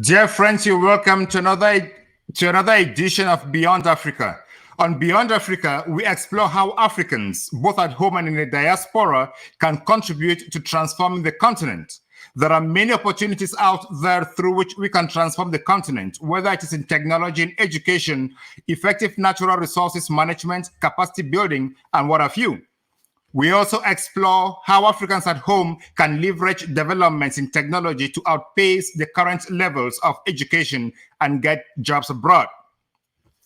Dear friends, you're welcome to another edition of Beyond Africa. On Beyond Africa, we explore how Africans, both at home and in the diaspora, can contribute to transforming the continent. There are many opportunities out there through which we can transform the continent, whether it is in technology and education, effective natural resources management, capacity building, and what have you. We also explore how Africans at home can leverage developments in technology to outpace the current levels of education and get jobs abroad.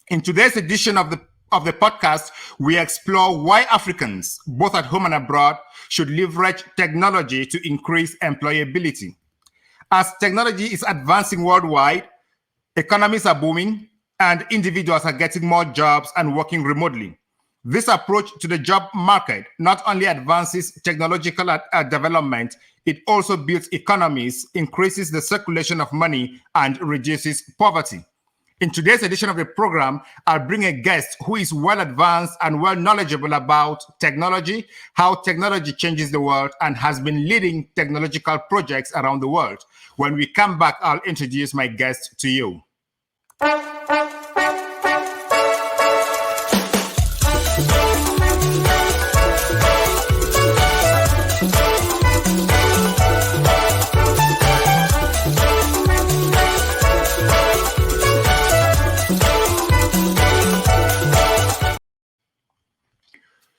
In today's edition of the podcast, we explore why Africans, both at home and abroad, should leverage technology to increase employability. As technology is advancing worldwide, economies are booming, and individuals are getting more jobs and working remotely. This approach to the job market not only advances technological development, it also builds economies, increases the circulation of money, and reduces poverty. In today's edition of the program, I'll bring a guest who is well advanced and well knowledgeable about technology, how technology changes the world, and has been leading technological projects around the world. When we come back, I'll introduce my guest to you.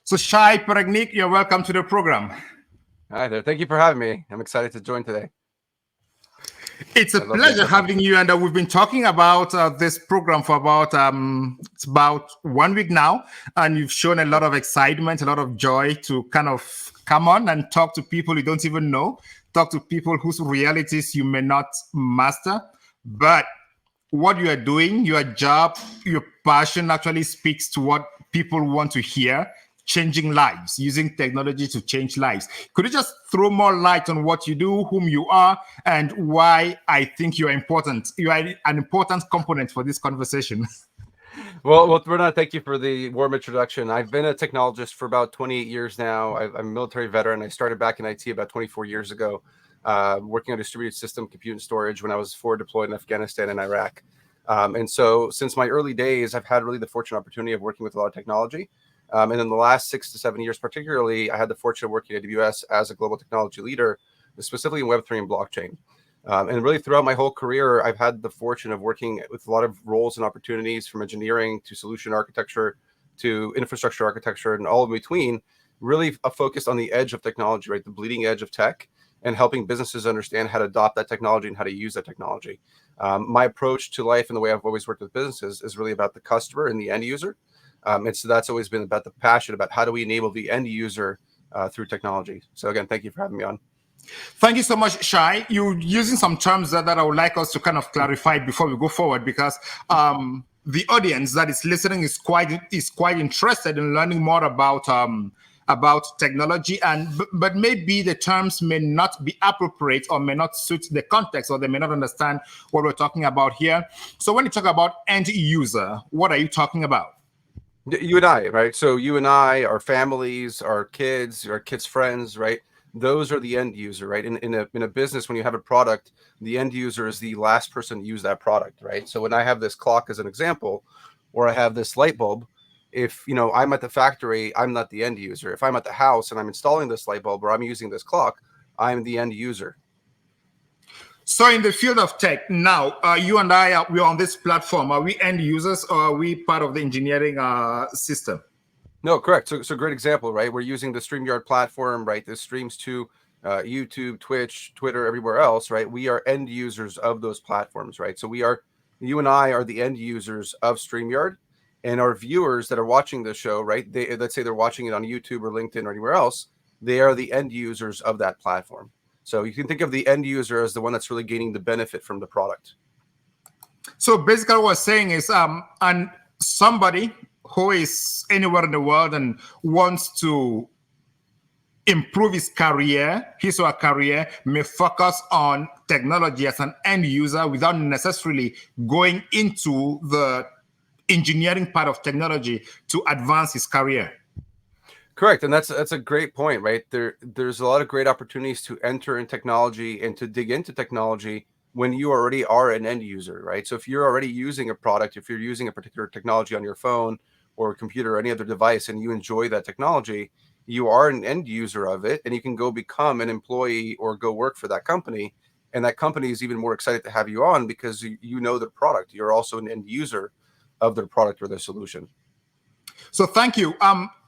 So Shai Peregnik, you're welcome to the program. Hi there. Thank you for having me. I'm excited to join today. It's a pleasure having you. And we've been talking about this program for about 1 week now. And you've shown a lot of excitement, a lot of joy to kind of come on and talk to people you don't even know, talk to people whose realities you may not master. But what you are doing, your job, your passion actually speaks to what people want to hear. Changing lives, using technology to change lives. Could you just throw more light on what you do, whom you are, and why I think you're important? You are an important component for this conversation. Well, Bernard, thank you for the warm introduction. I've been a technologist for about 28 years now. I'm a military veteran. I started back in IT about 24 years ago, working on distributed system compute and storage when I was forward deployed in Afghanistan and Iraq. And so since my early days, I've had really the fortunate opportunity of working with a lot of technology. And in the last 6 to 7 years, particularly, I had the fortune of working at AWS as a global technology leader, specifically in Web3 and blockchain. And really throughout my whole career, I've had the fortune of working with a lot of roles and opportunities from engineering to solution architecture to infrastructure architecture and all in between, really focused on the edge of technology, right? The bleeding edge of tech and helping businesses understand how to adopt that technology and how to use that technology. My approach to life and the way I've always worked with businesses is really about the customer and the end user. And so that's always been about the passion about how do we enable the end user through technology. So again, thank you for having me on. Thank you so much, Shai. You're using some terms that I would like us to kind of clarify before we go forward, because the audience that is listening is quite interested in learning more about technology, but maybe the terms may not be appropriate or may not suit the context, or they may not understand what we're talking about here. So when you talk about end user, what are you talking about? You and I, right? So you and I, our families, our kids friends, right? Those are the end user, right? In a business, when you have a product, the end user is the last person to use that product, right? So when I have this clock as an example, or I have this light bulb, if I'm at the factory, I'm not the end user. If I'm at the house and I'm installing this light bulb or I'm using this clock, I'm the end user. So in the field of tech now, you and I, we're on this platform. Are we end users or are we part of the engineering system? No, correct. So great example, right? We're using the StreamYard platform, right? This streams to YouTube, Twitch, Twitter, everywhere else, right? We are end users of those platforms, right? So you and I are the end users of StreamYard, and our viewers that are watching the show, right? Let's say they're watching it on YouTube or LinkedIn or anywhere else. They are the end users of that platform. So you can think of the end user as the one that's really gaining the benefit from the product. So basically, what we're saying is, and somebody who is anywhere in the world and wants to improve his or her career, may focus on technology as an end user without necessarily going into the engineering part of technology to advance his career. Correct, and that's a great point, right? There's a lot of great opportunities to enter in technology and to dig into technology when you already are an end user, right? So if you're already using a product, if you're using a particular technology on your phone or computer or any other device, and you enjoy that technology, you are an end user of it, and you can go become an employee or go work for that company, and that company is even more excited to have you on because you know the product. You're also an end user of their product or their solution. So thank you.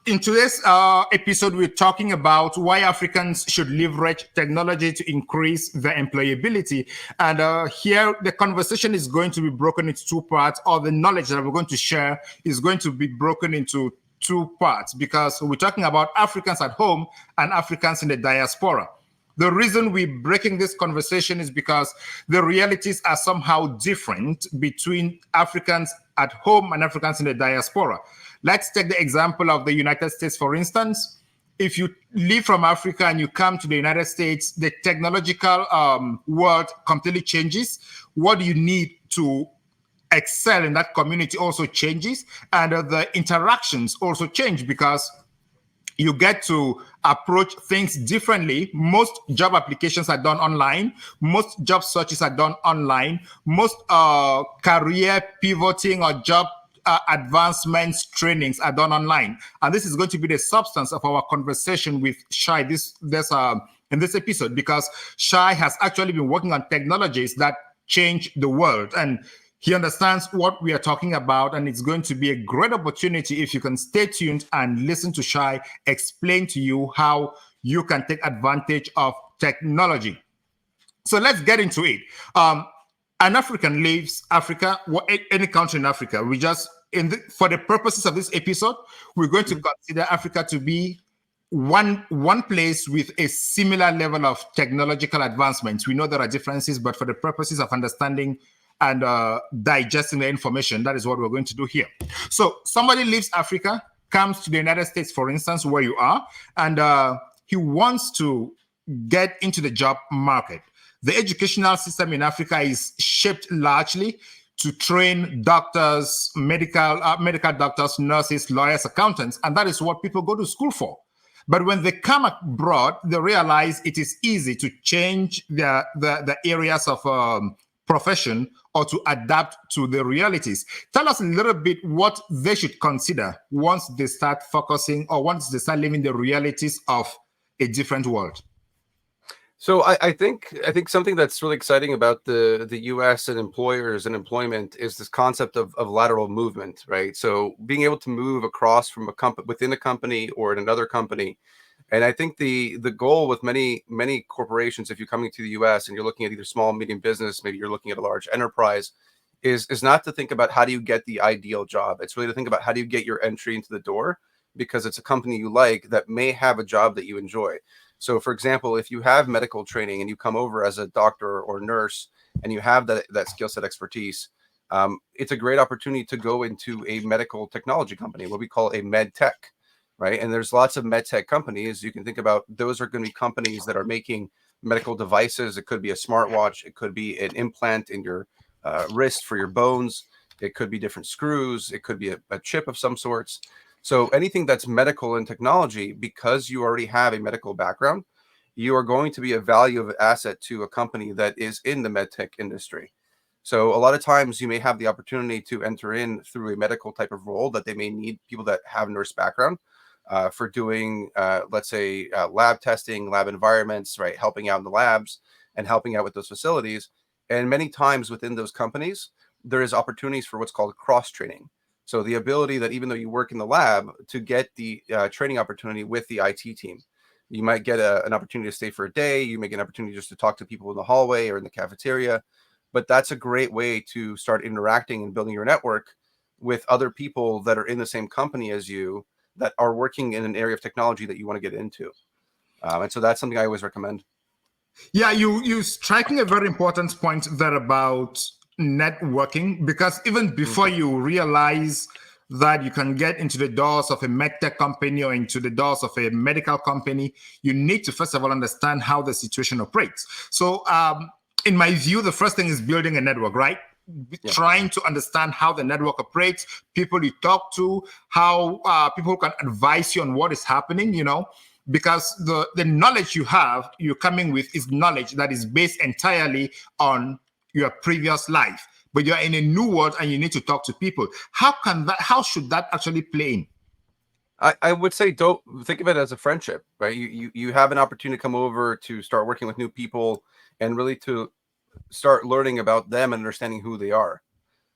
In today's episode, we're talking about why Africans should leverage technology to increase their employability. And here, the conversation is going to be broken into two parts, or the knowledge that we're going to share is going to be broken into two parts, because we're talking about Africans at home and Africans in the diaspora. The reason we're breaking this conversation is because the realities are somehow different between Africans at home and Africans in the diaspora. Let's take the example of the United States, for instance. If you live from Africa and you come to the United States, the technological world completely changes. What you need to excel in that community also changes, and the interactions also change because you get to approach things differently. Most job applications are done online. Most job searches are done online. Most career pivoting or job advancements trainings are done online. And this is going to be the substance of our conversation with Shai in this episode, because Shai has actually been working on technologies that change the world. And he understands what we are talking about, and it's going to be a great opportunity if you can stay tuned and listen to Shai explain to you how you can take advantage of technology. So let's get into it. An African leaves Africa, any country in Africa. For the purposes of this episode, we're going to consider Africa to be one place with a similar level of technological advancements. We know there are differences, but for the purposes of understanding and digesting the information, that is what we're going to do here. So somebody leaves Africa, comes to the United States, for instance, where you are, and he wants to get into the job market. The educational system in Africa is shaped largely to train doctors, medical doctors, nurses, lawyers, accountants, and that is what people go to school for. But when they come abroad, they realize it is easy to change the areas of profession or to adapt to the realities. Tell us a little bit what they should consider once they start focusing or once they start living the realities of a different world. So I think something that's really exciting about the U.S. and employers and employment is this concept of lateral movement, right? So being able to move across from within a company or in another company. And I think the goal with many corporations, if you're coming to the U.S. and you're looking at either small, medium business, maybe you're looking at a large enterprise, is not to think about how do you get the ideal job. It's really to think about how do you get your entry into the door, because it's a company you like that may have a job that you enjoy. So, for example, if you have medical training and you come over as a doctor or nurse and you have that skill set expertise, it's a great opportunity to go into a medical technology company, what we call a med tech, right? And there's lots of med tech companies. You can think about those are going to be companies that are making medical devices. It could be a smartwatch. It could be an implant in your wrist for your bones. It could be different screws. It could be a chip of some sorts. So anything that's medical and technology, because you already have a medical background, you are going to be a valuable asset to a company that is in the medtech industry. So a lot of times you may have the opportunity to enter in through a medical type of role that they may need people that have nurse background for doing, let's say, lab testing, lab environments, right? Helping out in the labs. and helping out with those facilities. And many times within those companies, there is opportunities for what's called cross training. So the ability that even though you work in the lab, to get the training opportunity with the IT team. You might get an opportunity to stay for a day. You may get an opportunity just to talk to people in the hallway or in the cafeteria. But that's a great way to start interacting and building your network with other people that are in the same company as you, that are working in an area of technology that you want to get into. And so that's something I always recommend. Yeah, you striking a very important point there about networking, because even before you realize that you can get into the doors of a medtech company or into the doors of a medical company, you need to first of all understand how the situation operates. So in my view, the first thing is building a network, right? Yeah. Trying to understand how the network operates, people you talk to, how people can advise you on what is happening, because the knowledge you're coming with is knowledge that is based entirely on your previous life. But you're in a new world and you need to talk to people. How should that actually play in? I would say don't think of it as a friendship, right? You have an opportunity to come over to start working with new people and really to start learning about them and understanding who they are.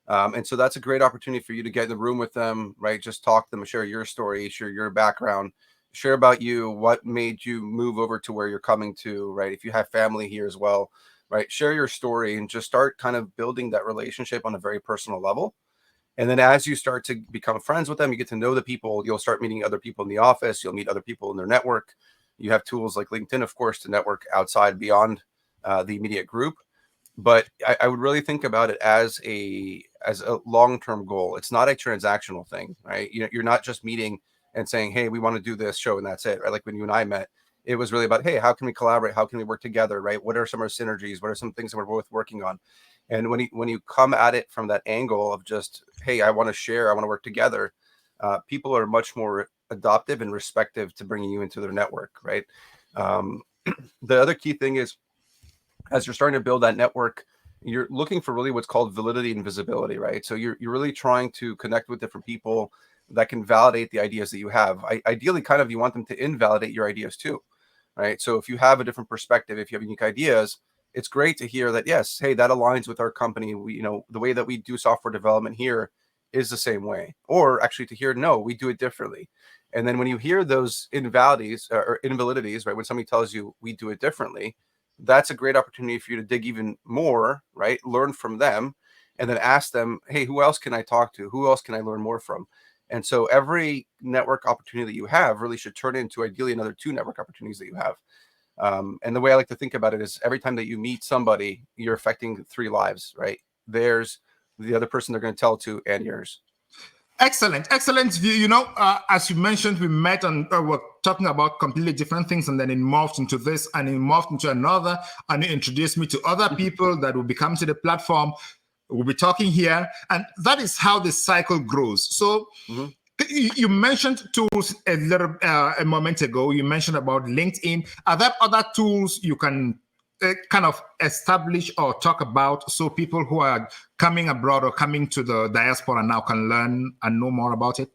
And so that's a great opportunity for you to get in the room with them, right? Just talk to them, share your story, share your background, share about you, what made you move over to where you're coming to, right? If you have family here as well, right? Share your story and just start kind of building that relationship on a very personal level. And then as you start to become friends with them, you get to know the people, you'll start meeting other people in the office, you'll meet other people in their network. You have tools like LinkedIn, of course, to network outside beyond the immediate group. But I would really think about it as a long-term goal. It's not a transactional thing, right? You're not just meeting and saying, hey, we want to do this show and that's it, right? Like when you and I met, it was really about, hey, how can we collaborate? How can we work together, right? What are some of our synergies? What are some things that we're both working on? And when you come at it from that angle of just, hey, I want to share, I want to work together, people are much more adoptive and respective to bringing you into their network, right? The other key thing is, as you're starting to build that network, you're looking for really what's called validity and visibility, right? So you're really trying to connect with different people that can validate the ideas that you have. Ideally, kind of, you want them to invalidate your ideas too, right? So if you have a different perspective, if you have unique ideas, it's great to hear that, yes, hey, that aligns with our company. We, the way that we do software development here is the same way. Or actually to hear, no, we do it differently. And then when you hear those invalidities or invalidities, right, when somebody tells you we do it differently, that's a great opportunity for you to dig even more, right? Learn from them and then ask them, hey, who else can I talk to? Who else can I learn more from? And so every network opportunity that you have really should turn into ideally another 2 network opportunities that you have. And the way I like to think about it is every time that you meet somebody, you're affecting 3 lives, right? There's the other person they're going to tell to and yours. Excellent view. As you mentioned, we met and we're talking about completely different things, and then it morphed into this and it morphed into another, and it introduced me to other people that will be coming to the platform. We'll be talking here, and that is how the cycle grows. So you mentioned tools a moment ago. You mentioned about LinkedIn. Are there other tools you can kind of establish or talk about so people who are coming abroad or coming to the diaspora now can learn and know more about it?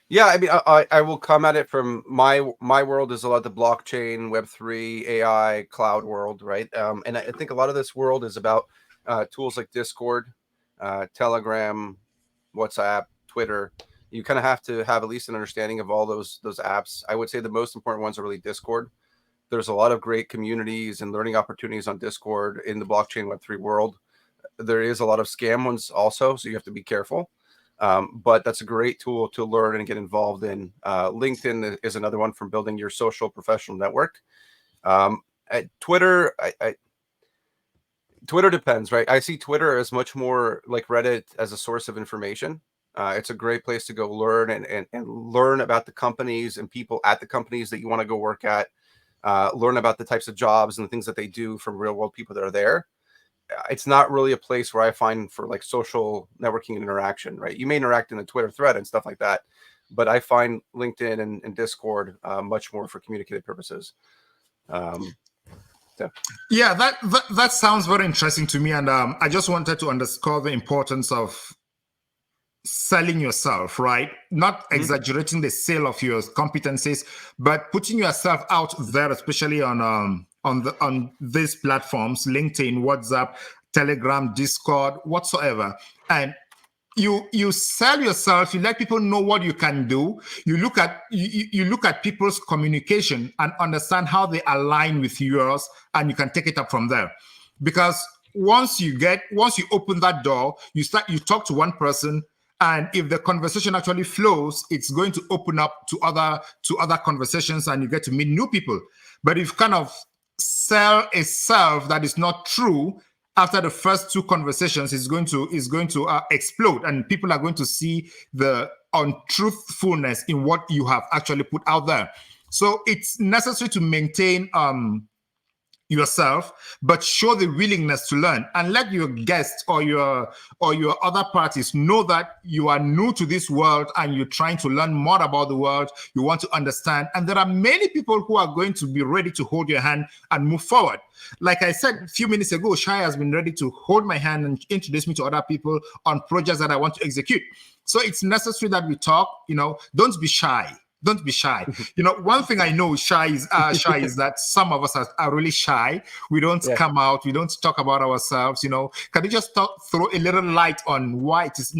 Yeah, I mean, I will come at it from my world is a lot of the blockchain, Web3, AI, cloud world, right? And I think a lot of this world is about tools like Discord, Telegram, WhatsApp, Twitter. You kind of have to have at least an understanding of all those apps. I would say the most important ones are really Discord. There's a lot of great communities and learning opportunities on Discord in the blockchain Web3 world. There is a lot of scam ones also, so you have to be careful. But that's a great tool to learn and get involved in. LinkedIn is another one for building your social professional network. At Twitter, Twitter depends, right? I see Twitter as much more like Reddit as a source of information. It's a great place to go learn and learn about the companies and people at the companies that you want to go work at. Learn about the types of jobs and the things that they do from real world people that are there. It's not really a place where I find for like social networking and interaction, right? You may interact in a Twitter thread and stuff like that, but I find LinkedIn and Discord much more for communicative purposes. Yeah, that sounds very interesting to me, and I just wanted to underscore the importance of selling yourself, right? Not exaggerating the sale of your competencies, but putting yourself out there, especially on on these platforms, LinkedIn, WhatsApp, Telegram, Discord, whatsoever. And you sell yourself, you let people know what you can do. You look at you look at people's communication and understand how they align with yours, and you can take it up from there. Because once you open that door, you talk to one person, and if the conversation actually flows, it's going to open up to other conversations, and you get to meet new people. But if you kind of sell a self that is not true, after the first two conversations, is going to explode, and people are going to see the untruthfulness in what you have actually put out there. So it's necessary to maintain yourself, but show the willingness to learn, and let your guests or your other parties know that you are new to this world and you're trying to learn more about the world. You want to understand, and there are many people who are going to be ready to hold your hand and move forward. Like I said a few minutes ago, Shai has been ready to hold my hand and introduce me to other people on projects that I want to execute. So it's necessary that we talk. Don't be shy. Don't be shy. One thing I know shy is that some of us are really shy. We don't come out. We don't talk about ourselves. Can you just throw a little light on why it is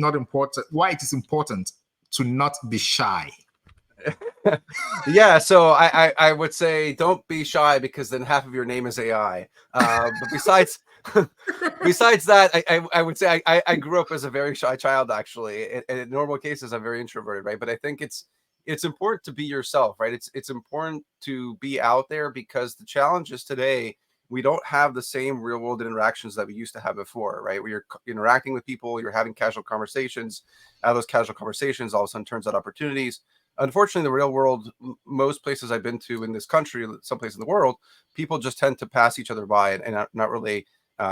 important to not be shy? Yeah, so I would say don't be shy, because then half of your name is AI. But besides that, I would say I grew up as a very shy child, actually. And in normal cases, I'm very introverted, right? But I think it's important to be yourself, right? It's important to be out there, because the challenge is today we don't have the same real world interactions that we used to have before, right? Where you're interacting with people, you're having casual conversations. Out of those casual conversations, all of a sudden turns out opportunities. Unfortunately, the real world, most places I've been to in this country, some place in the world, people just tend to pass each other by and not really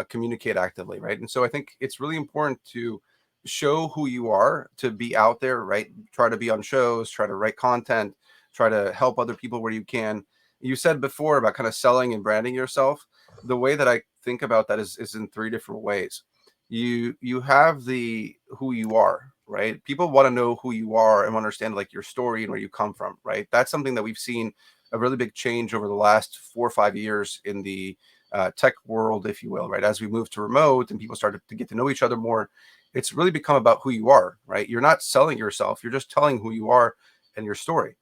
communicate actively, right? And so I think it's really important to show who you are, to be out there, right? Try to be on shows, try to write content, try to help other people where you can. You said before about kind of selling and branding yourself. The way that I think about that is in three different ways. You have the who you are, right? People want to know who you are and understand like your story and where you come from, right? That's something that we've seen a really big change over the last 4 or 5 years in the tech world, if you will, right? As we moved to remote and people started to get to know each other more, it's really become about who you are, right? You're not selling yourself. You're just telling who you are and your story.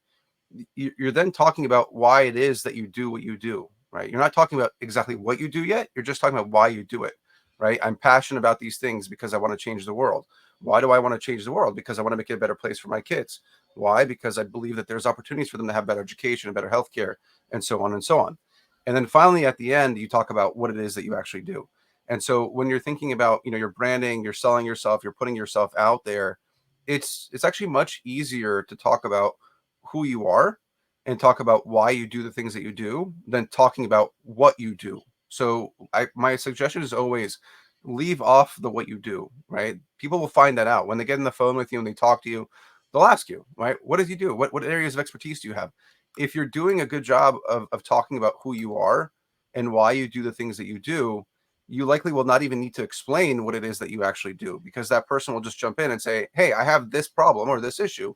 You're then talking about why it is that you do what you do, right? You're not talking about exactly what you do yet. You're just talking about why you do it, right? I'm passionate about these things because I want to change the world. Why do I want to change the world? Because I want to make it a better place for my kids. Why? Because I believe that there's opportunities for them to have better education and better healthcare, and so on and so on. And then finally, at the end, you talk about what it is that you actually do. And so when you're thinking about, your branding, you're selling yourself, you're putting yourself out there, it's actually much easier to talk about who you are and talk about why you do the things that you do than talking about what you do. So my suggestion is always leave off the what you do, right? People will find that out when they get on the phone with you and they talk to you. They'll ask you, right? What does you do? What areas of expertise do you have? If you're doing a good job of talking about who you are and why you do the things that you do, you likely will not even need to explain what it is that you actually do, because that person will just jump in and say, hey, I have this problem or this issue.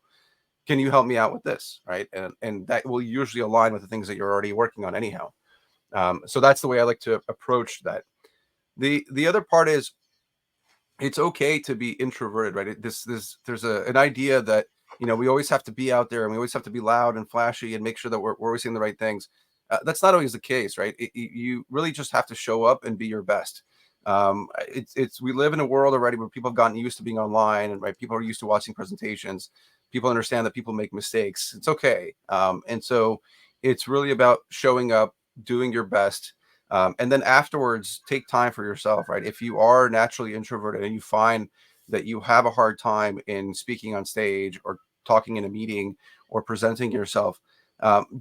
Can you help me out with this? Right. And that will usually align with the things that you're already working on anyhow. So that's the way I like to approach that. The other part is it's okay to be introverted, right? There's an idea that, we always have to be out there and we always have to be loud and flashy and make sure that we're always saying the right things. That's not always the case, right? You really just have to show up and be your best. We live in a world already where people have gotten used to being online, and right, people are used to watching presentations. People understand that people make mistakes. It's okay. And so it's really about showing up, doing your best. And then afterwards, take time for yourself, right? If you are naturally introverted and you find that you have a hard time in speaking on stage or talking in a meeting or presenting yourself,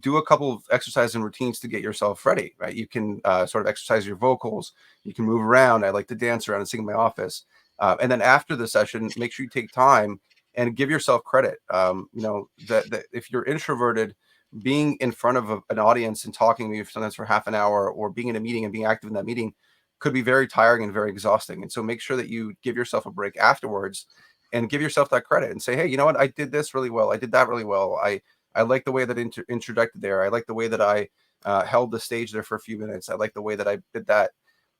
do a couple of exercises and routines to get yourself ready, right? You can sort of exercise your vocals. You can move around. I like to dance around and sing in my office. And then after the session, make sure you take time and give yourself credit. That if you're introverted, being in front of an audience and talking to you sometimes for half an hour, or being in a meeting and being active in that meeting, could be very tiring and very exhausting. And so make sure that you give yourself a break afterwards and give yourself that credit and say, hey, you know what? I did this really well. I did that really well. I I like the way that introducted there. I like the way that I held the stage there for a few minutes. I like the way that I did that.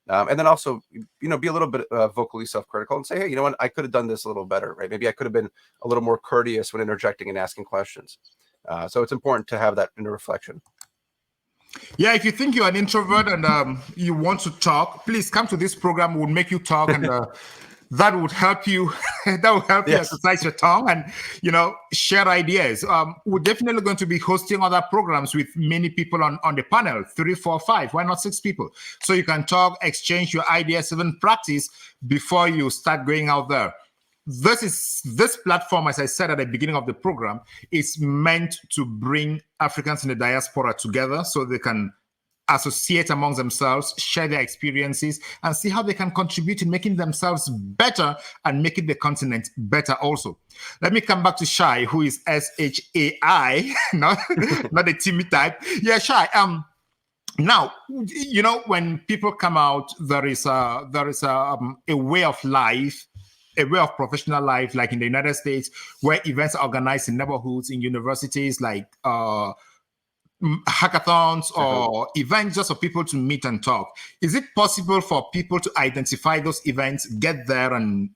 And then also, be a little bit vocally self-critical and say, hey, you know what, I could have done this a little better, right? Maybe I could have been a little more courteous when interjecting and asking questions. So it's important to have that inner reflection. Yeah, if you think you're an introvert and you want to talk, please come to this program. We'll make you talk, and that would help you. That will help you exercise your tongue and share ideas. We're definitely going to be hosting other programs with many people on the panel, 3, 4, 5. Why not 6 people? So you can talk, exchange your ideas, even practice before you start going out there. This platform, as I said at the beginning of the program, is meant to bring Africans in the diaspora together so they can associate amongst themselves, share their experiences, and see how they can contribute in making themselves better and making the continent better also. Let me come back to Shai, who is SHAI, not the Timmy type. Yeah, Shai. Now, when people come out, there is a way of life, a way of professional life, like in the United States, where events are organized in neighborhoods, in universities, like hackathons or events just for people to meet and talk. Is it possible for people to identify those events, get there, and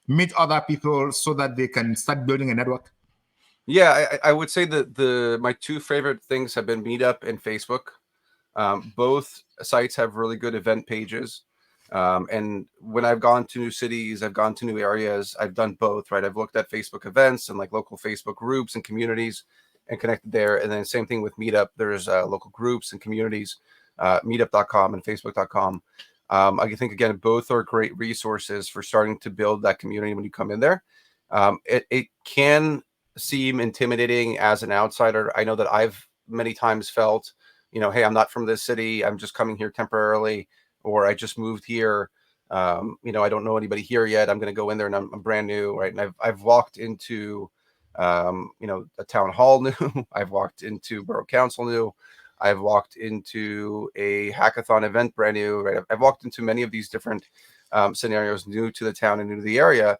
meet other people so that they can start building a network? Yeah, I would say that my 2 favorite things have been Meetup and Facebook. Both sites have really good event pages. And when I've gone to new cities, I've gone to new areas, I've done both, right? I've looked at Facebook events and like local Facebook groups and communities and connected there. And then same thing with Meetup. There's local groups and communities, meetup.com and facebook.com. I think, again, both are great resources for starting to build that community when you come in there. It can seem intimidating as an outsider. I know that I've many times felt, hey, I'm not from this city. I'm just coming here temporarily, or I just moved here. I don't know anybody here yet. I'm going to go in there and I'm brand new, right? And I've walked into, a town hall new. I've walked into borough council new. I've walked into a hackathon event brand new, right? I've walked into many of these different scenarios new to the town and new to the area.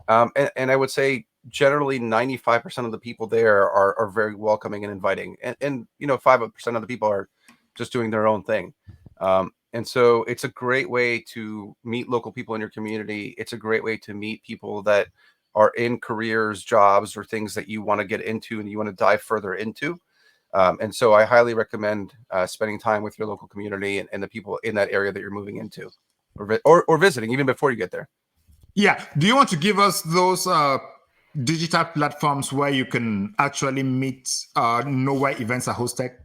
And I would say generally 95% of the people there are very welcoming and inviting. And 5% of the people are just doing their own thing. And so it's a great way to meet local people in your community. It's a great way to meet people that are in careers, jobs, or things that you want to get into and you want to dive further into. And so I highly recommend spending time with your local community and the people in that area that you're moving into or visiting even before you get there. Yeah. Do you want to give us those digital platforms where you can actually meet, know where events are hosted?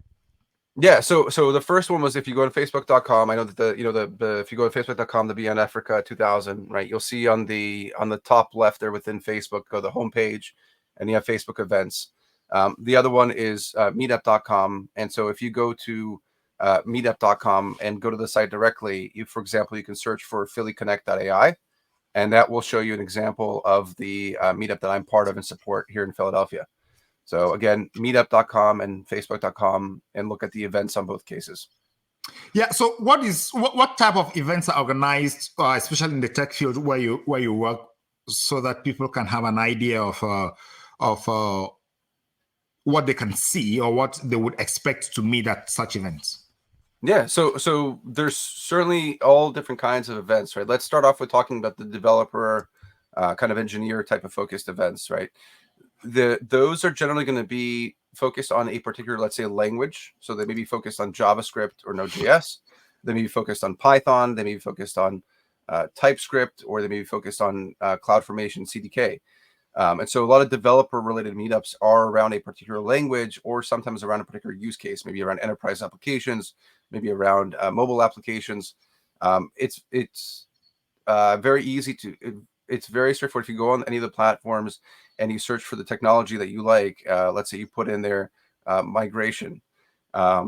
Yeah, so the first one was if you go to facebook.com. I know that if you go to facebook.com, the Beyond Africa 2000, right, you'll see on the top left there within Facebook, go to the homepage, and you have Facebook events. The other one is meetup.com, and so if you go to meetup.com and go to the site directly, for example, you can search for phillyconnect.ai, and that will show you an example of the meetup that I'm part of and support here in Philadelphia. So again, meetup.com and facebook.com, and look at the events on both cases. Yeah. So what type of events are organized, especially in the tech field where you work, so that people can have an idea of what they can see or what they would expect to meet at such events? Yeah, so there's certainly all different kinds of events, right? Let's start off with talking about the developer, kind of engineer type of focused events, right? Those are generally going to be focused on a particular, let's say, language. So they may be focused on JavaScript or Node.js. They may be focused on Python. They may be focused on TypeScript, or they may be focused on CloudFormation CDK. And so a lot of developer-related meetups are around a particular language, or sometimes around a particular use case, maybe around enterprise applications, maybe around mobile applications. It's very easy to. It's very straightforward. If you go on any of the platforms and you search for the technology that you like, let's say you put in there migration,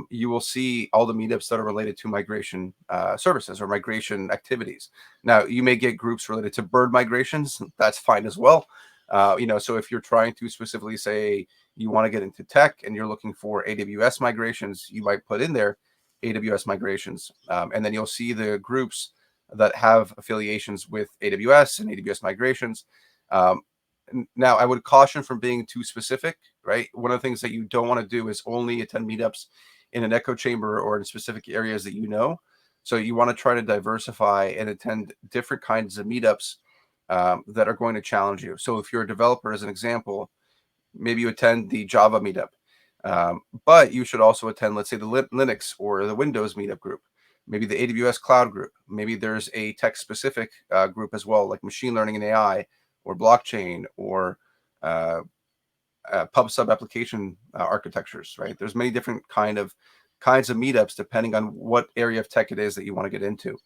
you will see all the meetups that are related to migration services or migration activities. Now, you may get groups related to bird migrations. That's fine as well. So if you're trying to specifically say you want to get into tech and you're looking for AWS migrations, you might put in there AWS migrations. And then you'll see the groups that have affiliations with AWS and AWS migrations. Now, I would caution from being too specific, right? One of the things that you don't want to do is only attend meetups in an echo chamber or in specific areas that you know. So you want to try to diversify and attend different kinds of meetups that are going to challenge you. So if you're a developer, as an example, maybe you attend the Java meetup, but you should also attend, let's say, the Linux or the Windows meetup group, maybe the AWS cloud group. Maybe there's a tech specific group as well, like machine learning and AI or blockchain or pub sub application architectures, right? There's many different kinds of meetups depending on what area of tech it is that you want to get into.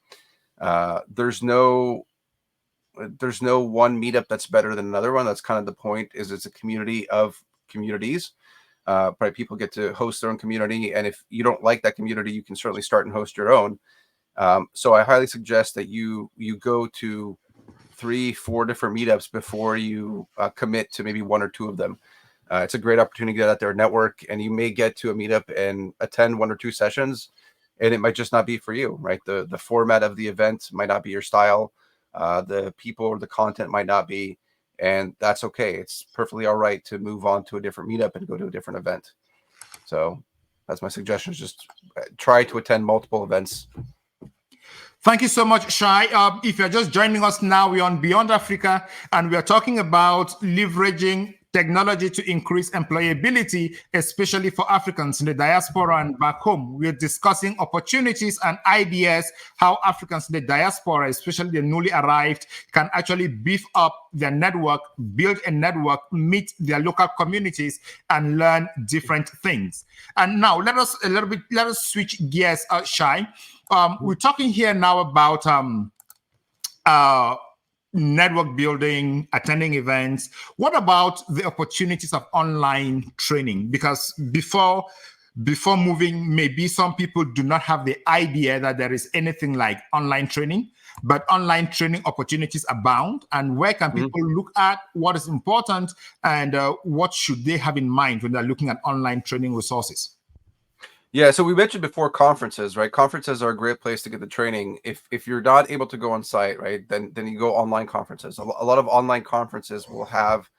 There's no one meetup that's better than another one. That's kind of the point, is it's a community of communities. Right, people get to host their own community, and if you don't like that community, you can certainly start and host your own. So I highly suggest that you go to 3-4 different meetups before you commit to maybe 1 or 2 of them. It's a great opportunity to get out there and network, and you may get to a meetup and attend 1 or 2 sessions, and it might just not be for you, right? The format of the event might not be your style. The people or the content might not be, and that's okay. It's perfectly all right to move on to a different meetup and go to a different event. So that's my suggestion, is just try to attend multiple events. Thank you so much, Shai. If you're just joining us now, we're on Beyond Africa, and we are talking about leveraging technology to increase employability, especially for Africans in the diaspora and back home. We're discussing opportunities and ideas, how Africans in the diaspora, especially the newly arrived, can actually beef up their network, build a network, meet their local communities, and learn different things. And now let us switch gears, Shai. We're talking here now about network building, attending events. What about the opportunities of online training? Because before moving, maybe some people do not have the idea that there is anything like online training, but online training opportunities abound. And where can people look at what is important, and what should they have in mind when they're looking at online training resources? Yeah, so we mentioned before conferences, right? Conferences are a great place to get the training. If you're not able to go on site, right, then you go online conferences. A lot of online conferences will have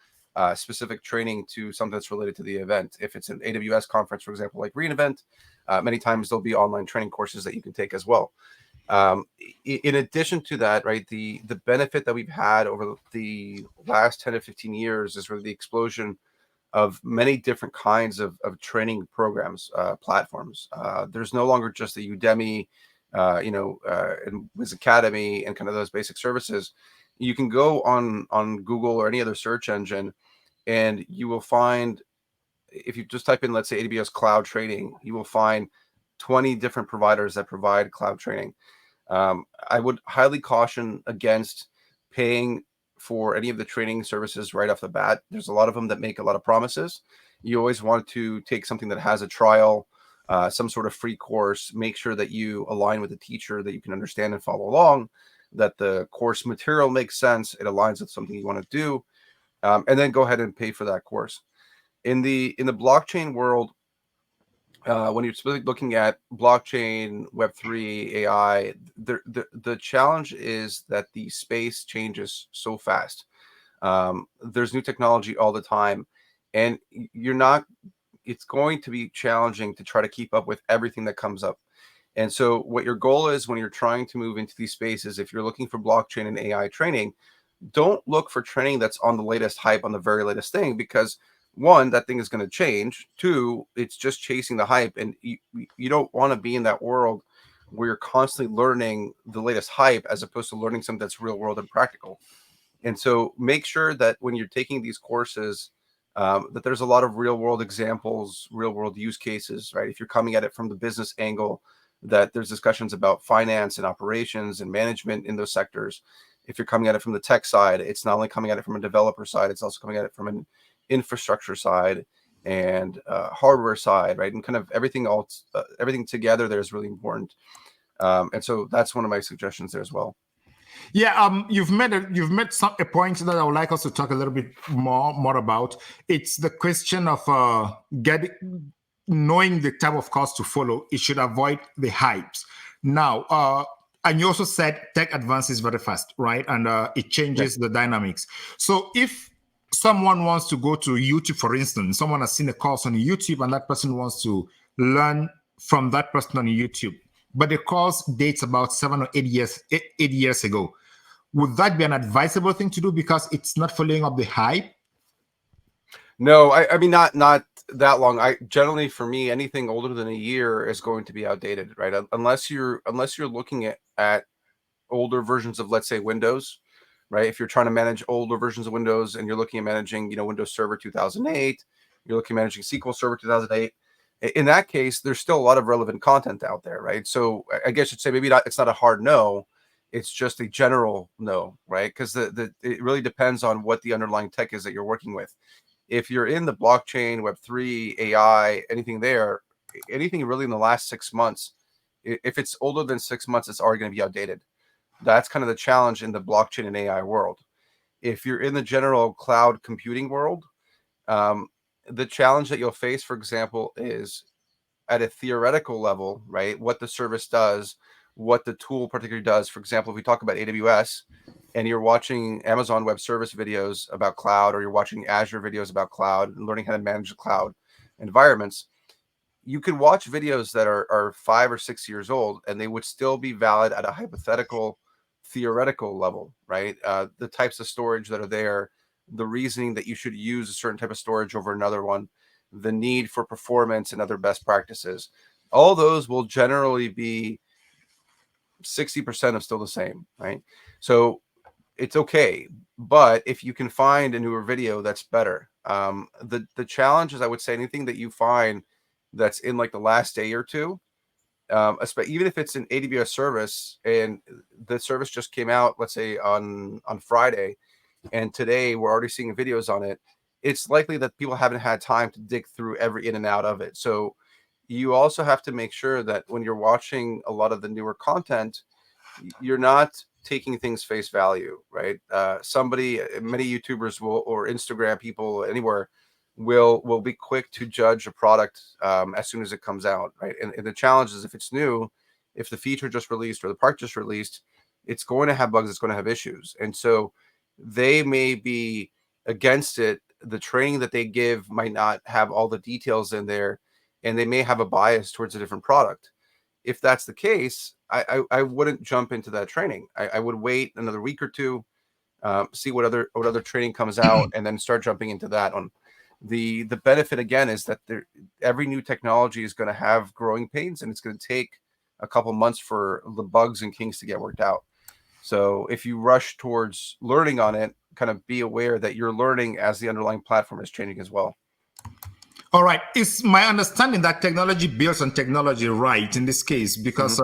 specific training to something that's related to the event. If it's an AWS conference, for example, like re:Invent, many times there'll be online training courses that you can take as well. In addition to that, right, the benefit that we've had over the last 10 to 15 years is really the explosion of many different kinds of training programs, platforms. There's no longer just the Udemy, and Wiz Academy and kind of those basic services. You can go on Google or any other search engine, and you will find, if you just type in, let's say, AWS cloud training, you will find 20 different providers that provide cloud training. I would highly caution against paying for any of the training services right off the bat. There's a lot of them that make a lot of promises. You always want to take something that has a trial, some sort of free course. Make sure that you align with the teacher, that you can understand and follow along, that the course material makes sense, it aligns with something you want to do, and then go ahead and pay for that course. In the blockchain world, when you're specifically looking at blockchain, Web3, AI, the challenge is that the space changes so fast. There's new technology all the time, and it's going to be challenging to try to keep up with everything that comes up. And so what your goal is when you're trying to move into these spaces, if you're looking for blockchain and AI training, don't look for training that's on the latest hype, on the very latest thing, because 1, that thing is going to change. 2, it's just chasing the hype, and you don't want to be in that world where you're constantly learning the latest hype as opposed to learning something that's real world and practical. And so make sure that when you're taking these courses, that there's a lot of real world examples, real world use cases, right? If you're coming at it from the business angle, that there's discussions about finance and operations and management in those sectors. If you're coming at it from the tech side, it's not only coming at it from a developer side, it's also coming at it from an infrastructure side and hardware side, right? And kind of everything else, everything together there is really important. And so that's one of my suggestions there as well. Yeah, you've made a point that I would like us to talk a little bit more about. It's the question of knowing the type of course to follow. It should avoid the hypes. Now, and you also said tech advances very fast, right? And it changes the dynamics. So if someone wants to go to YouTube, for instance, someone has seen a course on YouTube and that person wants to learn from that person on YouTube, but the course dates about 7 or 8 years ago. Would that be an advisable thing to do because it's not following up the hype? No, I mean not that long. I generally, for me, anything older than a year is going to be outdated, right? Unless you're looking at older versions of, let's say, Windows, right? If you're trying to manage older versions of Windows and you're looking at managing, Windows Server 2008, you're looking at managing SQL Server 2008. In that case, there's still a lot of relevant content out there, right? So I guess you'd say maybe not. It's not a hard no. It's just a general no, right? Because it really depends on what the underlying tech is that you're working with. If you're in the blockchain, Web3, AI, anything really in the last 6 months, if it's older than 6 months, it's already going to be outdated. That's kind of the challenge in the blockchain and AI world. If you're in the general cloud computing world, the challenge that you'll face, for example, is at a theoretical level, right? What the service does, what the tool particularly does. For example, if we talk about AWS and you're watching Amazon Web Service videos about cloud, or you're watching Azure videos about cloud and learning how to manage the cloud environments, you can watch videos that are 5 or 6 years old and they would still be valid at a hypothetical, theoretical level, right? The types of storage that are there, the reasoning that you should use a certain type of storage over another one, the need for performance and other best practices, all those will generally be 60% of still the same, right? So it's okay, but if you can find a newer video, that's better. The challenge is, I would say, anything that you find that's in like the last day or two, even if it's an AWS service and the service just came out, let's say on Friday, and today we're already seeing videos on it, it's likely that people haven't had time to dig through every in and out of it. So you also have to make sure that when you're watching a lot of the newer content, you're not taking things face value, right? Many YouTubers will, or Instagram people, anywhere, will be quick to judge a product as soon as it comes out, right? And the challenge is, if it's new, if the feature just released or the part just released, it's going to have bugs, it's going to have issues. And so they may be against it. The training that they give might not have all the details in there, and they may have a bias towards a different product. If that's the case, I wouldn't jump into that training. I would wait another week or two, see what other training comes out, and then start jumping into that one. The benefit again is that every new technology is going to have growing pains, and it's going to take a couple months for the bugs and kinks to get worked out. So if you rush towards learning on it, kind of be aware that you're learning as the underlying platform is changing as well. All right. It's my understanding that technology builds on technology, right, in this case, because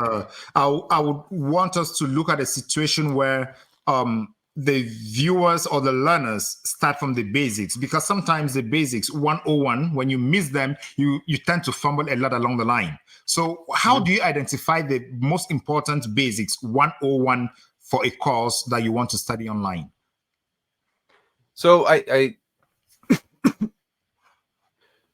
I would want us to look at a situation where the viewers or the learners start from the basics, because sometimes the basics 101, when you miss them, you tend to fumble a lot along the line. So how do you identify the most important basics 101 for a course that you want to study online? So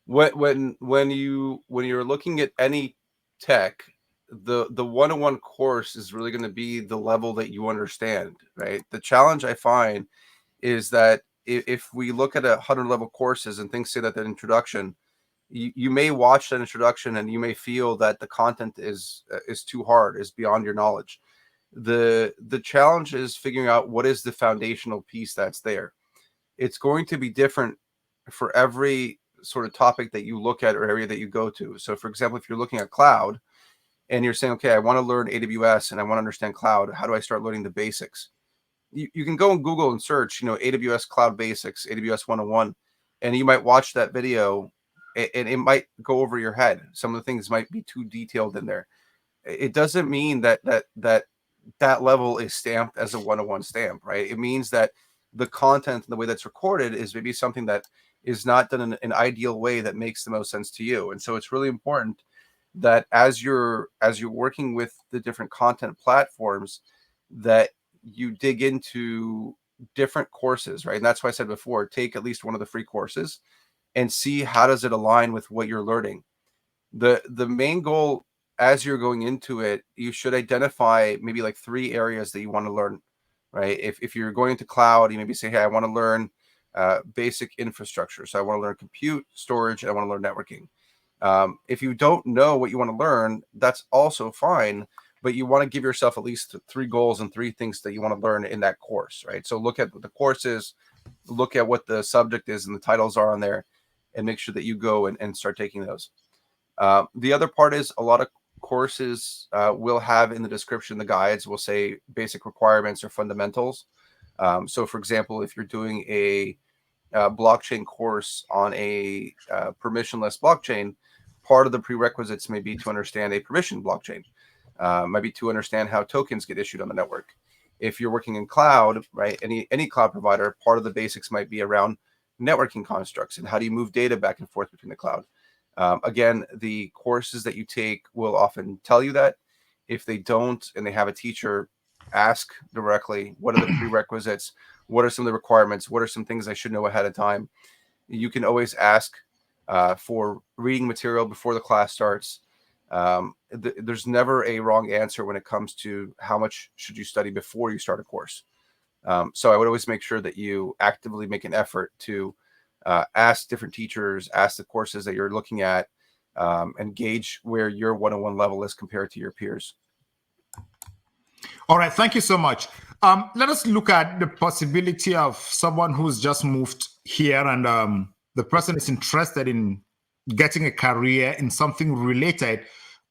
when you're looking at any tech, the 101 course is really going to be the level that you understand, right? The challenge I find is that if we look at 100 level courses and things say that introduction, you may watch that introduction and you may feel that the content is too hard, is beyond your knowledge. The challenge is figuring out what is the foundational piece that's there. It's going to be different for every sort of topic that you look at or area that you go to. So for example, if you're looking at cloud and you're saying, okay, I want to learn AWS and I want to understand cloud, how do I start learning the basics? You can go on Google and search, AWS cloud basics, AWS 101, and you might watch that video and it might go over your head. Some of the things might be too detailed in there. It doesn't mean that level is stamped as a 101 stamp, right? It means that the content and the way that's recorded is maybe something that is not done in an ideal way that makes the most sense to you. And so it's really important that as you're working with the different content platforms, that you dig into different courses, right? And that's why I said before, take at least one of the free courses and see how does it align with what you're learning. The main goal as you're going into it, you should identify maybe like 3 areas that you want to learn, right? If you're going into cloud, you maybe say, hey, I want to learn basic infrastructure. So I want to learn compute, storage, and I want to learn networking. If you don't know what you want to learn, that's also fine, but you want to give yourself at least 3 goals and 3 things that you want to learn in that course, right? So look at what the course is, look at what the subject is and the titles are on there, and make sure that you go and start taking those. The other part is a lot of courses will have in the description, the guides will say basic requirements or fundamentals. So for example, if you're doing a blockchain course on a permissionless blockchain, part of the prerequisites may be to understand a permission blockchain, maybe to understand how tokens get issued on the network. If you're working in cloud, right, any cloud provider, part of the basics might be around networking constructs and how do you move data back and forth between the cloud. Again, the courses that you take will often tell you that. If they don't and they have a teacher, ask directly, what are the prerequisites? What are some of the requirements? What are some things I should know ahead of time? You can always ask for reading material before the class starts. There's never a wrong answer when it comes to how much should you study before you start a course. So I would always make sure that you actively make an effort to ask different teachers, ask the courses that you're looking at, and gauge where your one-on-one level is compared to your peers. All right, thank you so much. Let us look at the possibility of someone who's just moved here and the person is interested in getting a career in something related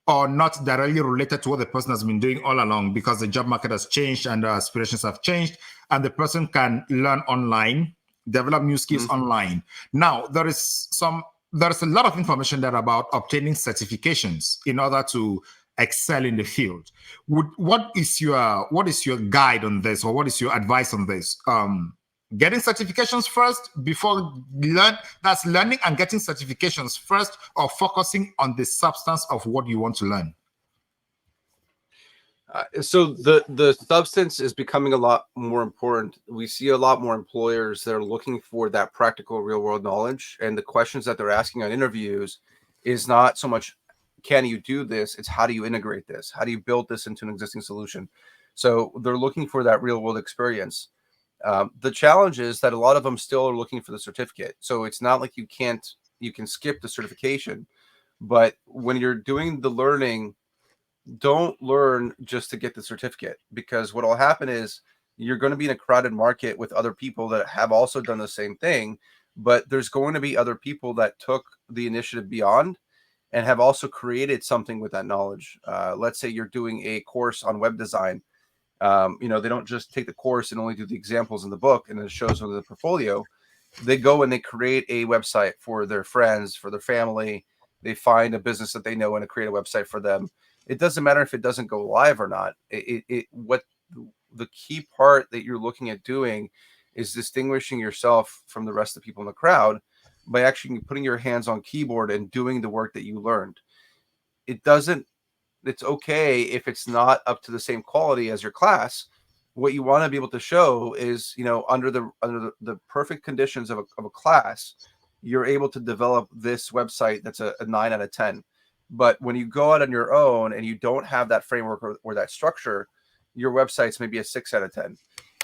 or not directly related to what the person has been doing all along, because the job market has changed and aspirations have changed, and the person can learn online, develop new skills online. Now, there's a lot of information there about obtaining certifications in order to excel in the field. What is your guide on this, or what is your advice on this? Getting certifications first before that's learning and getting certifications first, or focusing on the substance of what you want to learn? So the substance is becoming a lot more important. We see a lot more employers that are looking for that practical real world knowledge, and the questions that they're asking on interviews is not so much, can you do this? It's how do you integrate this? How do you build this into an existing solution? So they're looking for that real world experience. The challenge is that a lot of them still are looking for the certificate. So it's not like you can skip the certification, but when you're doing the learning, don't learn just to get the certificate, because what will happen is you're going to be in a crowded market with other people that have also done the same thing, but there's going to be other people that took the initiative beyond and have also created something with that knowledge. Let's say you're doing a course on web design. They don't just take the course and only do the examples in the book and it shows them the portfolio. They go and they create a website for their friends, for their family. They find a business that they know and create a website for them. It doesn't matter if it doesn't go live or not. What the key part that you're looking at doing is distinguishing yourself from the rest of the people in the crowd by actually putting your hands on keyboard and doing the work that you learned. It's okay if it's not up to the same quality as your class. What you want to be able to show is, under the perfect conditions of a class, you're able to develop this website that's a 9 out of 10. But when you go out on your own and you don't have that framework or that structure, your website's maybe a 6 out of 10.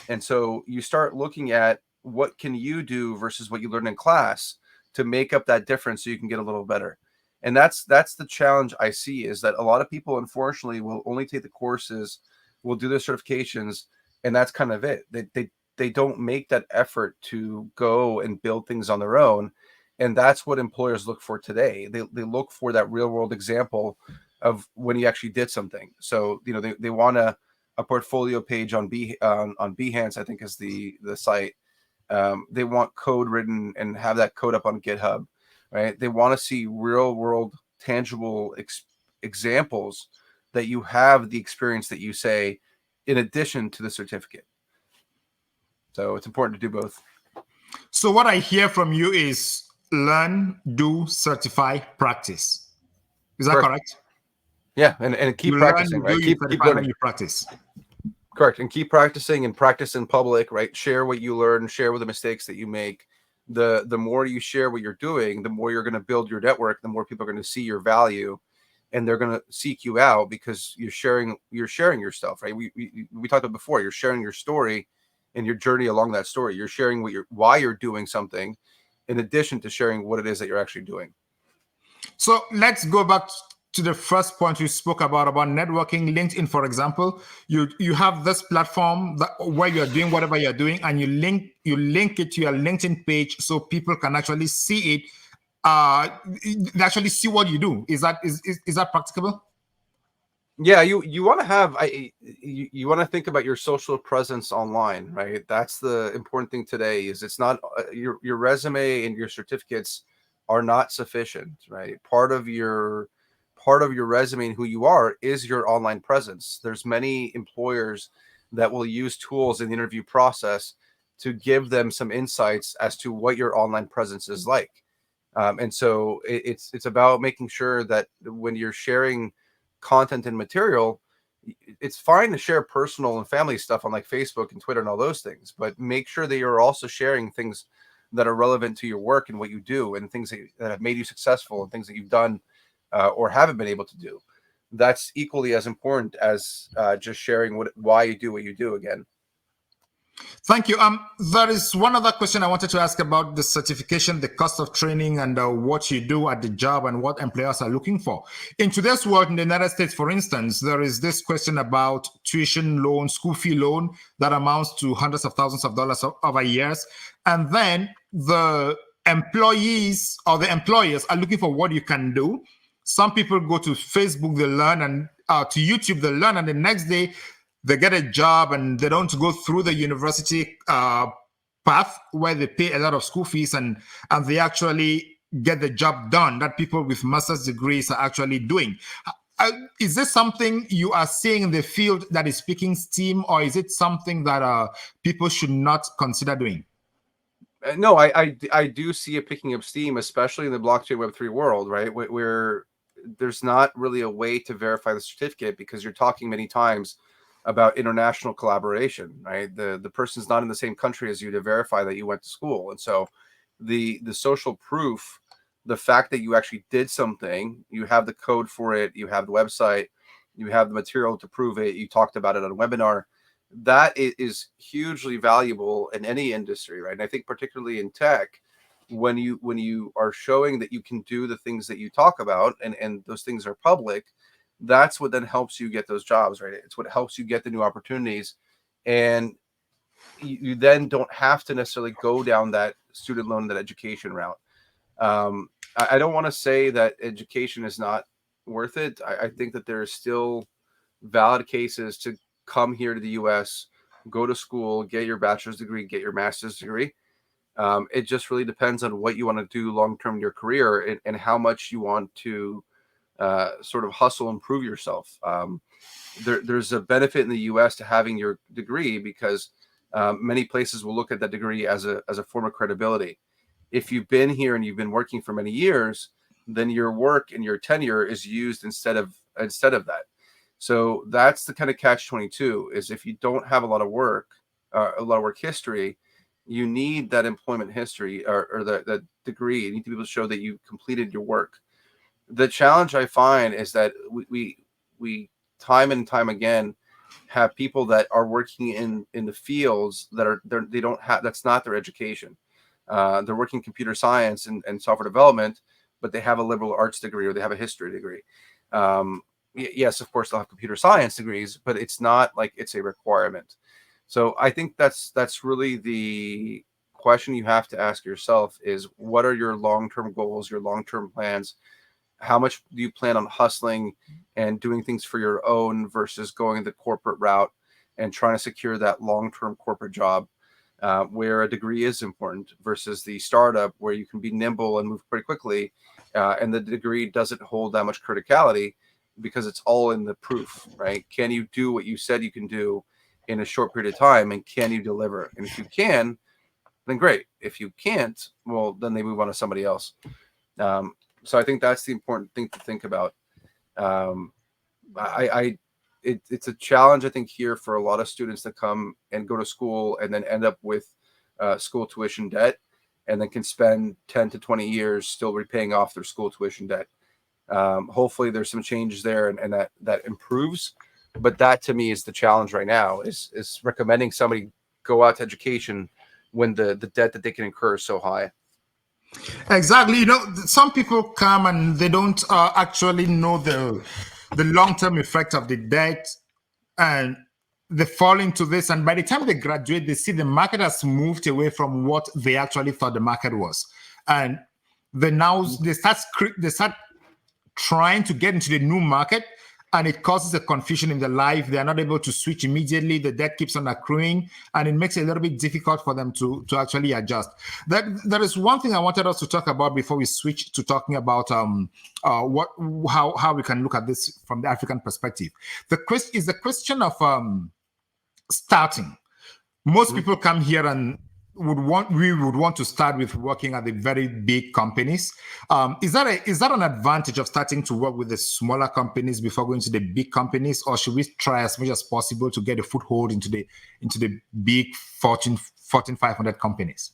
And so you start looking at what can you do versus what you learned in class to make up that difference so you can get a little better. And that's the challenge I see, is that a lot of people, unfortunately, will only take the courses, will do their certifications, and that's kind of it. They don't make that effort to go and build things on their own. And that's what employers look for today. They look for that real world example of when you actually did something. So, they want a portfolio page on Behance, I think is the site. They want code written and have that code up on GitHub, right? They want to see real world tangible examples that you have the experience that you say, in addition to the certificate. So it's important to do both. So what I hear from you is learn, do, certify, practice. Is that correct? Yeah, and keep practicing, right? Keep learning. You practice. Correct, and keep practicing and practice in public, right? Share what you learn, share with the mistakes that you make. The more you share what you're doing, the more you're going to build your network, the more people are going to see your value, and they're going to seek you out because you're sharing your stuff, right? We talked about before, you're sharing your story, and your journey along that story. You're sharing why you're doing something, in addition to sharing what it is that you're actually doing. So let's go back to the first point you spoke about networking. LinkedIn, for example, you have this platform where you're doing whatever you're doing, and you link it to your LinkedIn page so people can actually see it, actually see what you do. Is that practicable? Yeah, you want to have you want to think about your social presence online, right? That's the important thing today. Is it's not your resume and your certificates are not sufficient, right? Part of your resume and who you are is your online presence. There's many employers that will use tools in the interview process to give them some insights as to what your online presence is like. And so it's about making sure that when you're sharing content and material, it's fine to share personal and family stuff on like Facebook and Twitter and all those things, but make sure that you're also sharing things that are relevant to your work and what you do, and things that have made you successful, and things that you've done or haven't been able to do. That's equally as important as just sharing why you do what you do again. Thank you. There is one other question I wanted to ask about the certification, the cost of training, and what you do at the job and what employers are looking for. In today's world, in the United States, for instance, there is this question about tuition loan, school fee loan that amounts to hundreds of thousands of dollars over years. And then the employees or the employers are looking for what you can do. Some people go to Facebook, they learn, and to YouTube, they learn, and the next day they get a job and they don't go through the university path where they pay a lot of school fees and they actually get the job done that people with master's degrees are actually doing. Is this something you are seeing in the field that is picking steam, or is it something that people should not consider doing? No, I do see it picking up steam, especially in the blockchain Web3 world, right? Where there's not really a way to verify the certificate, because you're talking many times about international collaboration, right? The person's not in the same country as you to verify that you went to school. And so the social proof, the fact that you actually did something, you have the code for it, you have the website, you have the material to prove it, you talked about it on a webinar, that is hugely valuable in any industry, right? And I think particularly in tech, when you are showing that you can do the things that you talk about, and those things are public, that's what then helps you get those jobs, right? It's what helps you get the new opportunities. And you then don't have to necessarily go down that student loan, that education route. I don't want to say that education is not worth it. I think that there are still valid cases to come here to the US, go to school, get your bachelor's degree, get your master's degree. It just really depends on what you want to do long-term in your career, and how much you want to sort of hustle and prove yourself. There's a benefit in the US to having your degree, because many places will look at that degree as a form of credibility. If you've been here and you've been working for many years, then your work and your tenure is used instead of that. So that's the kind of catch-22, is if you don't have a lot of work history, you need that employment history or that degree. You need to be able to show that you completed your work. The challenge I find is that we time and time again have people that are working in the fields that they don't have, that's not their education. They're working computer science and software development, but they have a liberal arts degree or they have a history degree. Yes, of course they'll have computer science degrees, but it's not like it's a requirement. So I think that's really the question you have to ask yourself, is what are your long-term goals, your long-term plans? How much do you plan on hustling and doing things for your own versus going the corporate route and trying to secure that long-term corporate job, where a degree is important, versus the startup where you can be nimble and move pretty quickly, and the degree doesn't hold that much criticality because it's all in the proof, right? Can you do what you said you can do in a short period of time, and can you deliver? And if you can, then great. If you can't, well, then they move on to somebody else. So I think that's the important thing to think about. It's a challenge, I think, here for a lot of students that come and go to school and then end up with school tuition debt, and then can spend 10 to 20 years still repaying off their school tuition debt. Hopefully there's some changes there, and that improves. But that to me is the challenge right now, is recommending somebody go out to education when the debt that they can incur is so high. Exactly. You know, some people come and they don't actually know the long-term effect of the debt, and they fall into this. And by the time they graduate, they see the market has moved away from what they actually thought the market was, and they start trying to get into the new market, and it causes a confusion in their life. They are not able to switch immediately. The debt keeps on accruing, and it makes it a little bit difficult for them to actually adjust. There is one thing I wanted us to talk about before we switch to talking about how we can look at this from the African perspective. The question of starting. Most people come here and we would want to start with working at the very big companies. Is that an advantage of starting to work with the smaller companies before going to the big companies, or should we try as much as possible to get a foothold into the big Fortune 500 companies?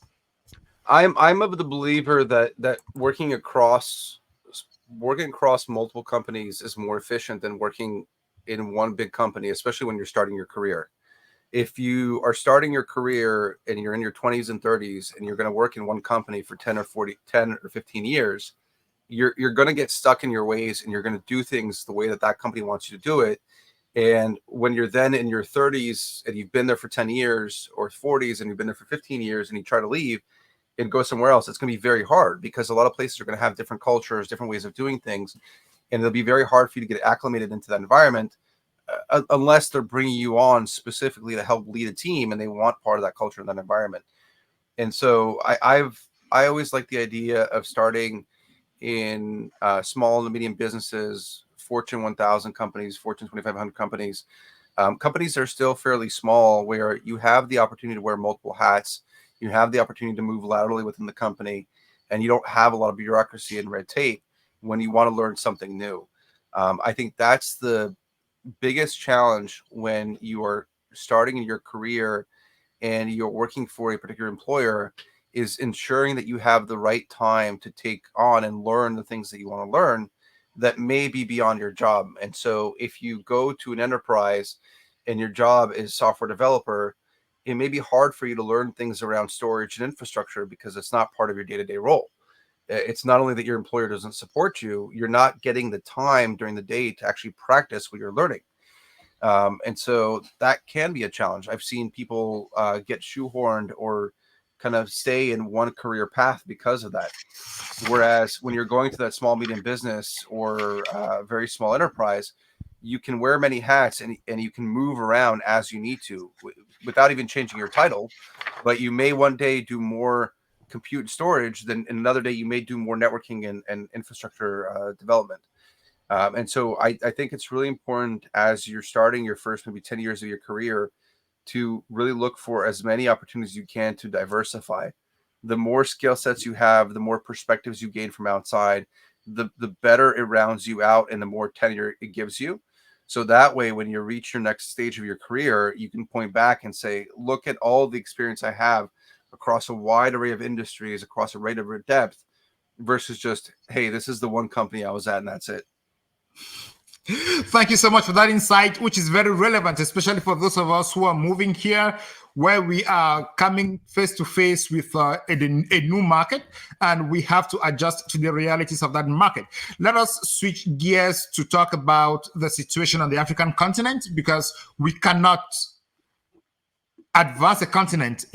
I'm of the believer that working across multiple companies is more efficient than working in one big company, especially when you're starting your career. If you are starting your career and you're in your 20s and 30s and you're going to work in one company for 10 or 15 years, you're going to get stuck in your ways, and you're going to do things the way that company wants you to do it. And when you're then in your 30s and you've been there for 10 years, or 40s and you've been there for 15 years, and you try to leave and go somewhere else, it's going to be very hard, because a lot of places are going to have different cultures, different ways of doing things. And it'll be very hard for you to get acclimated into that environment, unless they're bringing you on specifically to help lead a team and they want part of that culture and that environment. And so I always like the idea of starting in small and medium businesses, Fortune 1000 companies, Fortune 2500 companies, companies that are still fairly small, where you have the opportunity to wear multiple hats, you have the opportunity to move laterally within the company, and you don't have a lot of bureaucracy and red tape when you want to learn something new. I think that's the biggest challenge when you are starting in your career and you're working for a particular employer, is ensuring that you have the right time to take on and learn the things that you want to learn that may be beyond your job. And so if you go to an enterprise and your job is software developer, it may be hard for you to learn things around storage and infrastructure because it's not part of your day-to-day role. It's not only that your employer doesn't support you, you're not getting the time during the day to actually practice what you're learning. And so that can be a challenge. I've seen people get shoehorned or kind of stay in one career path because of that. Whereas when you're going to that small, medium business or very small enterprise, you can wear many hats and you can move around as you need to without even changing your title. But you may one day do more compute and storage, then another day you may do more networking and infrastructure development. And so I think it's really important, as you're starting your first maybe 10 years of your career, to really look for as many opportunities as you can to diversify. The more skill sets you have, the more perspectives you gain from outside, the better it rounds you out and the more tenure it gives you. So that way, when you reach your next stage of your career, you can point back and say, look at all the experience I have across a wide array of industries, across a wide array of depth, versus just, hey, this is the one company I was at and that's it. Thank you so much for that insight, which is very relevant, especially for those of us who are moving here, where we are coming face to face with a new market, and we have to adjust to the realities of that market. Let us switch gears to talk about the situation on the African continent, because we cannot advance a continent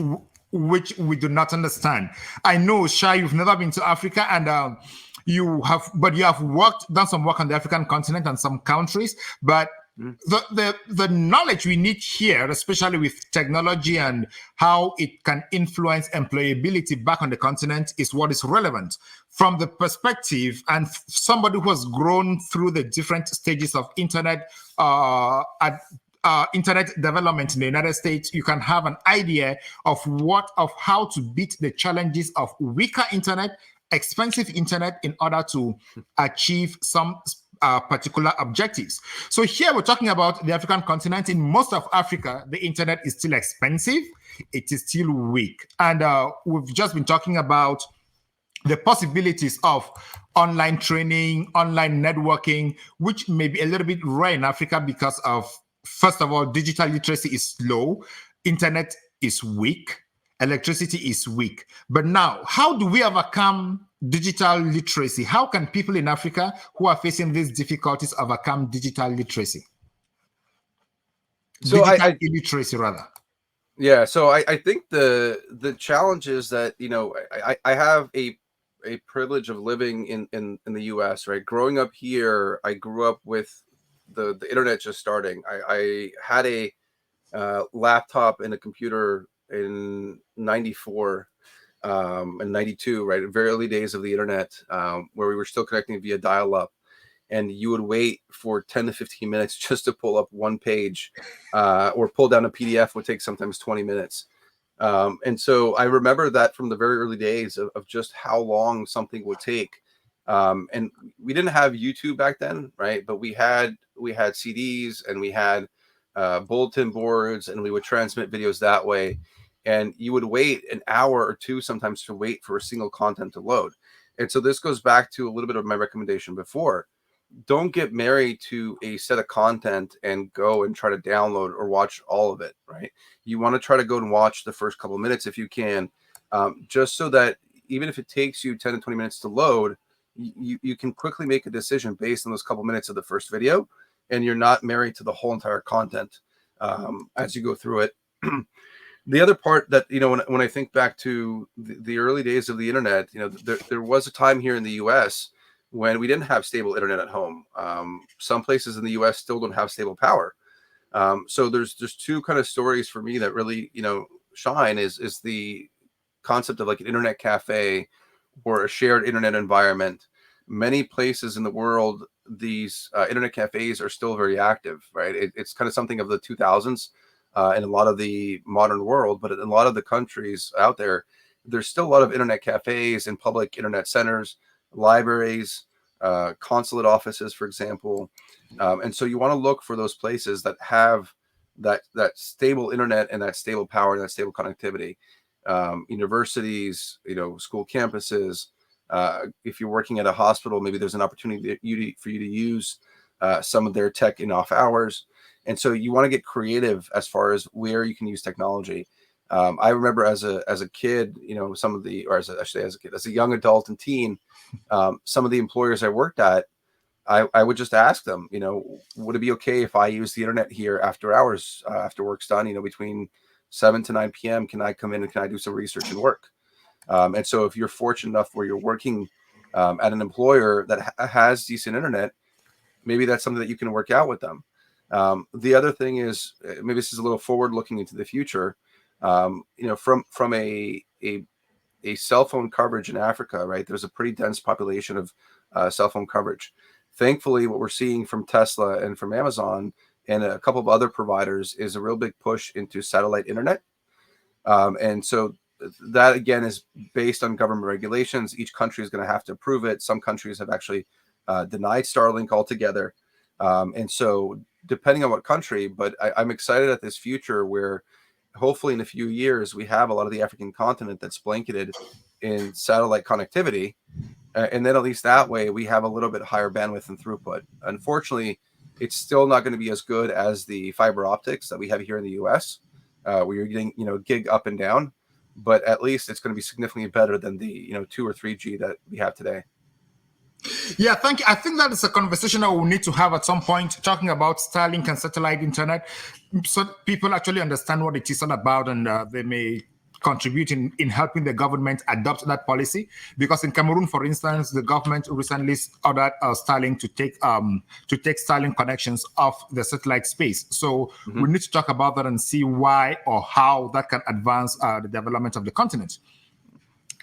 which we do not understand. I know, Shai, you've never been to Africa, and you have done some work on the African continent and some countries, but the knowledge we need here, especially with technology and how it can influence employability back on the continent, is what is relevant from the perspective and somebody who has grown through the different stages of internet internet development in the United States. You can have an idea of how to beat the challenges of weaker internet, expensive internet, in order to achieve some particular objectives. So here we're talking about the African continent. In most of Africa, the internet is still expensive. It is still weak. And we've just been talking about the possibilities of online training, online networking, which may be a little bit rare in Africa because of, first of all, digital literacy is low. Internet is weak, electricity is weak. But now, how do we overcome digital literacy? How can people in Africa who are facing these difficulties overcome digital literacy? So Digital illiteracy, rather. Yeah, so I think the challenge is that, you know, I have a privilege of living in the US, right? Growing up here, I grew up with the internet just starting. I had a laptop and a computer in 94 and 92, right? Very early days of the internet, where we were still connecting via dial-up, and you would wait for 10 to 15 minutes just to pull up one page, or pull down a PDF would take sometimes 20 minutes. And so I remember that from the very early days of just how long something would take. And we didn't have YouTube back then, right? But we had CDs, and we had bulletin boards, and we would transmit videos that way. And you would wait an hour or two sometimes to wait for a single content to load. And so this goes back to a little bit of my recommendation before. Don't get married to a set of content and go and try to download or watch all of it, right? You want to try to go and watch the first couple of minutes if you can, just so that even if it takes you 10 to 20 minutes to load, you can quickly make a decision based on those couple minutes of the first video, and you're not married to the whole entire content as you go through it. The other part that, you know, when I think back to the early days of the internet, you know, there was a time here in the US when we didn't have stable internet at home. Some places in the US still don't have stable power. So there's two kind of stories for me that really, you know, shine is the concept of like an internet cafe or a shared internet environment. Many places in the world, these internet cafes are still very active, right? It's kind of something of the 2000s in a lot of the modern world, but in a lot of the countries out there, there's still a lot of internet cafes and public internet centers, libraries, consulate offices, for example. And so you want to look for those places that have that stable internet and that stable power and that stable connectivity. Universities, you know, school campuses. If you're working at a hospital, maybe there's an opportunity for you to use some of their tech in off hours. And so you want to get creative as far as where you can use technology. I remember as a kid, you know, as a young adult and teen, some of the employers I worked at, I would just ask them, you know, would it be okay if I use the internet here after hours, after work's done, you know, between 7 to 9 p.m. Can I come in and can I do some research and work? And so if you're fortunate enough where you're working at an employer that has decent internet, maybe that's something that you can work out with them. The other thing is, maybe this is a little forward looking into the future. You know, from a cell phone coverage in Africa, right? There's a pretty dense population of cell phone coverage. Thankfully, what we're seeing from Tesla and from Amazon and a couple of other providers is a real big push into satellite internet. And so that, again, is based on government regulations. Each country is going to have to approve it. Some countries have actually denied Starlink altogether. And so depending on what country, but I'm excited at this future where hopefully in a few years, we have a lot of the African continent that's blanketed in satellite connectivity. And then at least that way, we have a little bit higher bandwidth and throughput. Unfortunately, it's still not going to be as good as the fiber optics that we have here in the US, where you're getting, you know, gig up and down, but at least it's going to be significantly better than the, you know, 2 or 3G that we have today. Yeah, thank you. I think that is a conversation that we'll need to have at some point, talking about Starlink and satellite internet, so people actually understand what it is all about, and they may contribute in helping the government adopt that policy. Because in Cameroon, for instance, the government recently ordered Starlink to take Starlink connections off the satellite space. So we need to talk about that and see why or how that can advance the development of the continent.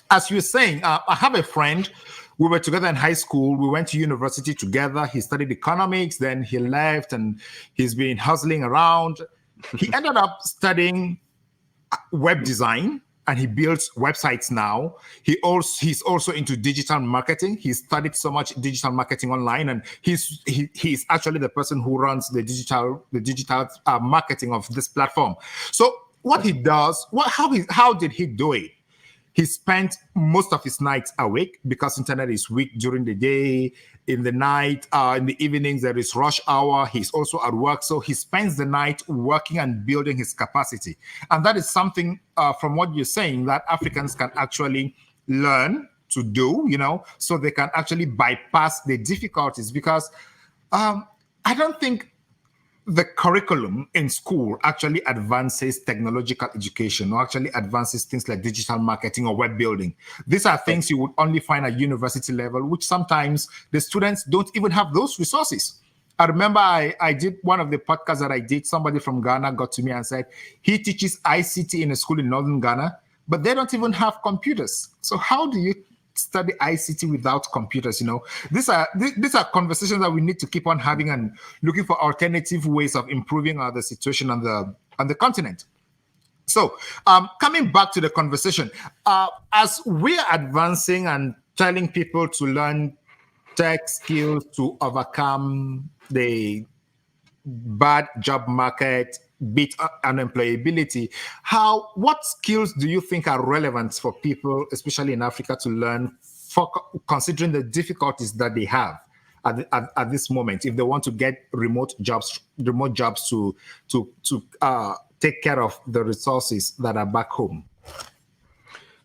As you were saying, I have a friend. We were together in high school. We went to university together. He studied economics. Then he left, and he's been hustling around. He ended up studying web design, and he builds websites now. He's also into digital marketing. He studied so much digital marketing online, and he's actually the person who runs the digital marketing of this platform. So what he does, how did he do it? He spent most of his nights awake because internet is weak during the day. In the night, in the evenings, there is rush hour. He's also at work. So he spends the night working and building his capacity. And that is something from what you're saying that Africans can actually learn to do, so they can actually bypass the difficulties. Because I don't think the curriculum in school actually advances technological education or actually advances things like digital marketing or web building. These are things you would only find at university level, which sometimes the students don't even have those resources. I remember I did one of the podcasts that I did. Somebody from Ghana got to me and said he teaches ICT in a school in northern Ghana, but they don't even have computers. So how do you study ICT without computers? These are conversations that we need to keep on having and looking for alternative ways of improving the situation on the continent. So coming back to the conversation, as we're advancing and telling people to learn tech skills to overcome the bad job market, beat unemployability, what skills do you think are relevant for people, especially in Africa, to learn, for considering the difficulties that they have at this moment, if they want to get remote jobs to take care of the resources that are back home?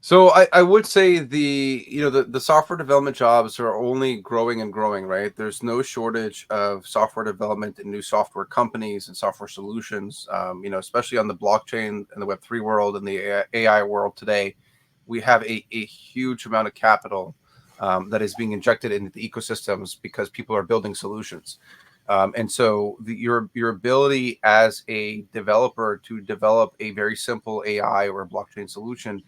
So I would say the software development jobs are only growing and growing, right? There's no shortage of software development and new software companies and software solutions. Especially on the blockchain and the Web3 world and the AI world today, we have a huge amount of capital that is being injected into the ecosystems because people are building solutions. And so your ability as a developer to develop a very simple AI or a blockchain solution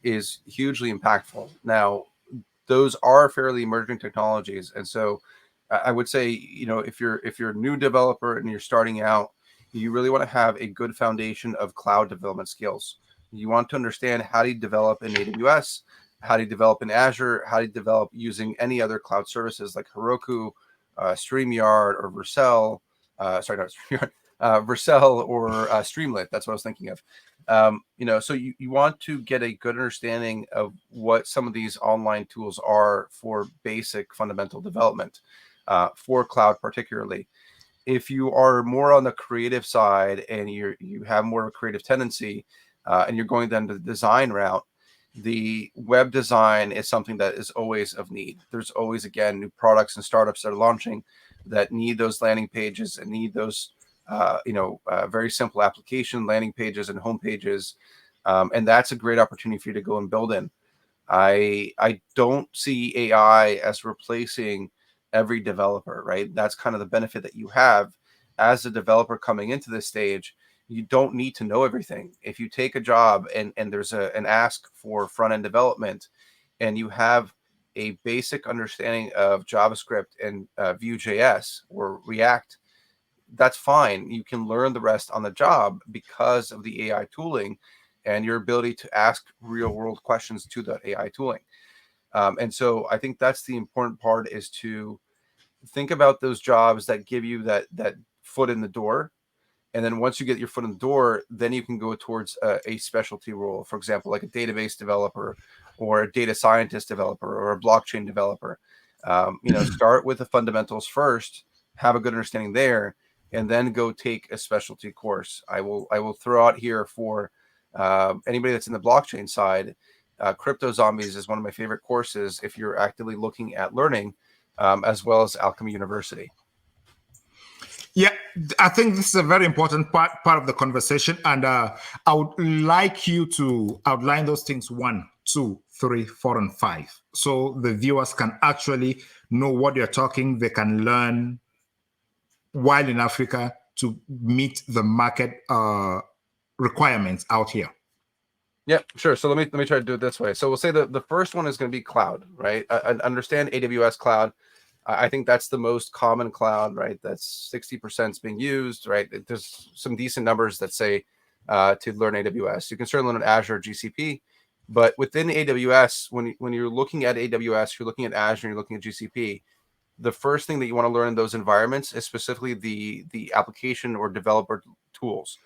is hugely impactful. Now, those are fairly emerging technologies, and so I would say, if you're a new developer and you're starting out, you really want to have a good foundation of cloud development skills. You want to understand how to develop in AWS, how to develop in Azure, how to develop using any other cloud services like Heroku, StreamYard, or Vercel. Sorry, not StreamYard. Vercel or Streamlit. That's what I was thinking of. So you want to get a good understanding of what some of these online tools are for basic fundamental development, for cloud particularly. If you are more on the creative side and you have more of a creative tendency, and you're going then the design route, the web design is something that is always of need. There's always, again, new products and startups that are launching that need those landing pages and need those very simple application landing pages and home pages. And that's a great opportunity for you to go and build in. I don't see AI as replacing every developer, right? That's kind of the benefit that you have as a developer coming into this stage. You don't need to know everything. If you take a job and there's an ask for front-end development and you have a basic understanding of JavaScript and Vue.js or React, that's fine. You can learn the rest on the job because of the AI tooling and your ability to ask real world questions to the AI tooling. And so I think that's the important part, is to think about those jobs that give you that foot in the door. And then once you get your foot in the door, then you can go towards a specialty role, for example, like a database developer or a data scientist developer or a blockchain developer. Start with the fundamentals first, have a good understanding there, and then go take a specialty course. I will throw out here for anybody that's in the blockchain side, Crypto Zombies is one of my favorite courses if you're actively looking at learning, as well as Alchemy University. Yeah, I think this is a very important part of the conversation, and I would like you to outline those things 1, 2, 3, 4, and 5, so the viewers can actually know what you're talking. They can learn while in Africa to meet the market requirements out here. Yeah, sure. So let me try to do it this way. So we'll say that the first one is going to be cloud, right? I understand AWS cloud. I think that's the most common cloud, right? That's 60% is being used, right? There's some decent numbers that say to learn AWS. You can certainly learn Azure, GCP, but within AWS, when you're looking at AWS, you're looking at Azure, you're looking at GCP. The first thing that you want to learn in those environments is specifically the application or developer tools.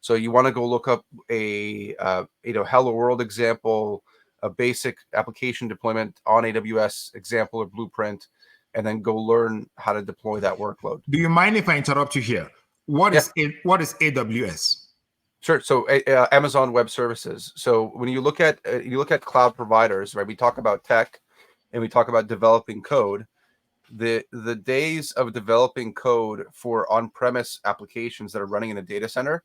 So you want to go look up a Hello World example, a basic application deployment on AWS example or blueprint, and then go learn how to deploy that workload. Do you mind if I interrupt you here? What is AWS? Sure. So Amazon Web Services. So when you look at cloud providers, right? We talk about tech, and we talk about developing code. The days of developing code for on-premise applications that are running in a data center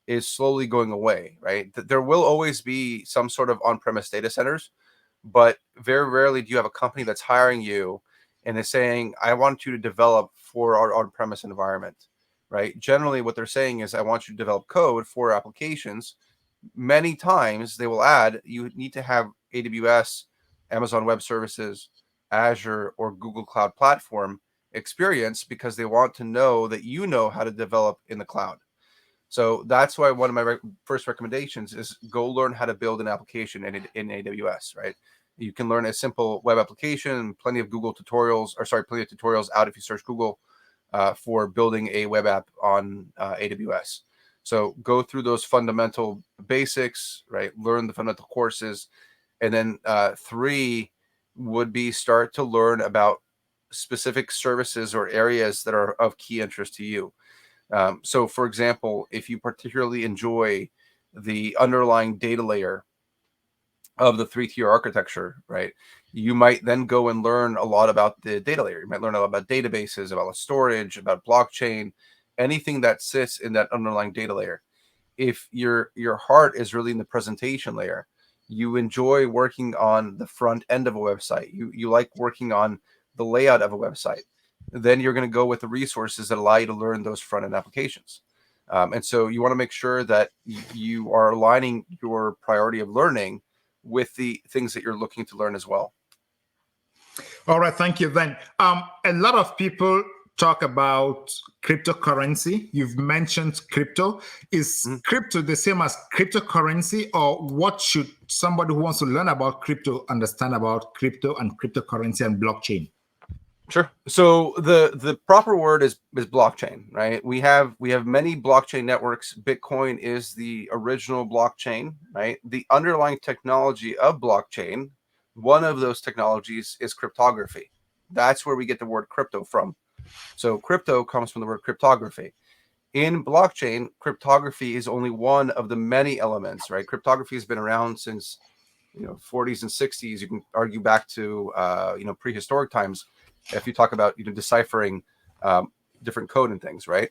is slowly going away, right? There will always be some sort of on-premise data centers, but very rarely do you have a company that's hiring you and is saying, I want you to develop for our on-premise environment, right? Generally, what they're saying is, I want you to develop code for applications. Many times they will add, you need to have AWS, Amazon Web Services, Azure, or Google Cloud Platform experience, because they want to know that you know how to develop in the cloud. So that's why one of my first recommendations is go learn how to build an application in AWS, right? You can learn a simple web application, plenty of tutorials out if you search Google for building a web app on AWS. So go through those fundamental basics, right? Learn the fundamental courses. And then 3 would be start to learn about specific services or areas that are of key interest to you. So for example, if you particularly enjoy the underlying data layer of the 3-tier architecture, right, you might then go and learn a lot about the data layer. You might learn a lot about databases, about storage, about blockchain, anything that sits in that underlying data layer. If your heart is really in the presentation layer, you enjoy working on the front end of a website, you like working on the layout of a website, then you're going to go with the resources that allow you to learn those front end applications. And so you want to make sure that you are aligning your priority of learning with the things that you're looking to learn as well. All right, thank you. Then a lot of people talk about cryptocurrency. You've mentioned crypto. Is crypto the same as cryptocurrency, or what should somebody who wants to learn about crypto understand about crypto and cryptocurrency and blockchain? Sure. So the proper word is blockchain, right? We have many blockchain networks. Bitcoin is the original blockchain, right? The underlying technology of blockchain, one of those technologies is cryptography. That's where we get the word crypto from. So crypto comes from the word cryptography. In blockchain, cryptography is only one of the many elements, right? Cryptography has been around since 40s and 60s. You can argue back to prehistoric times if you talk about deciphering different code and things, right?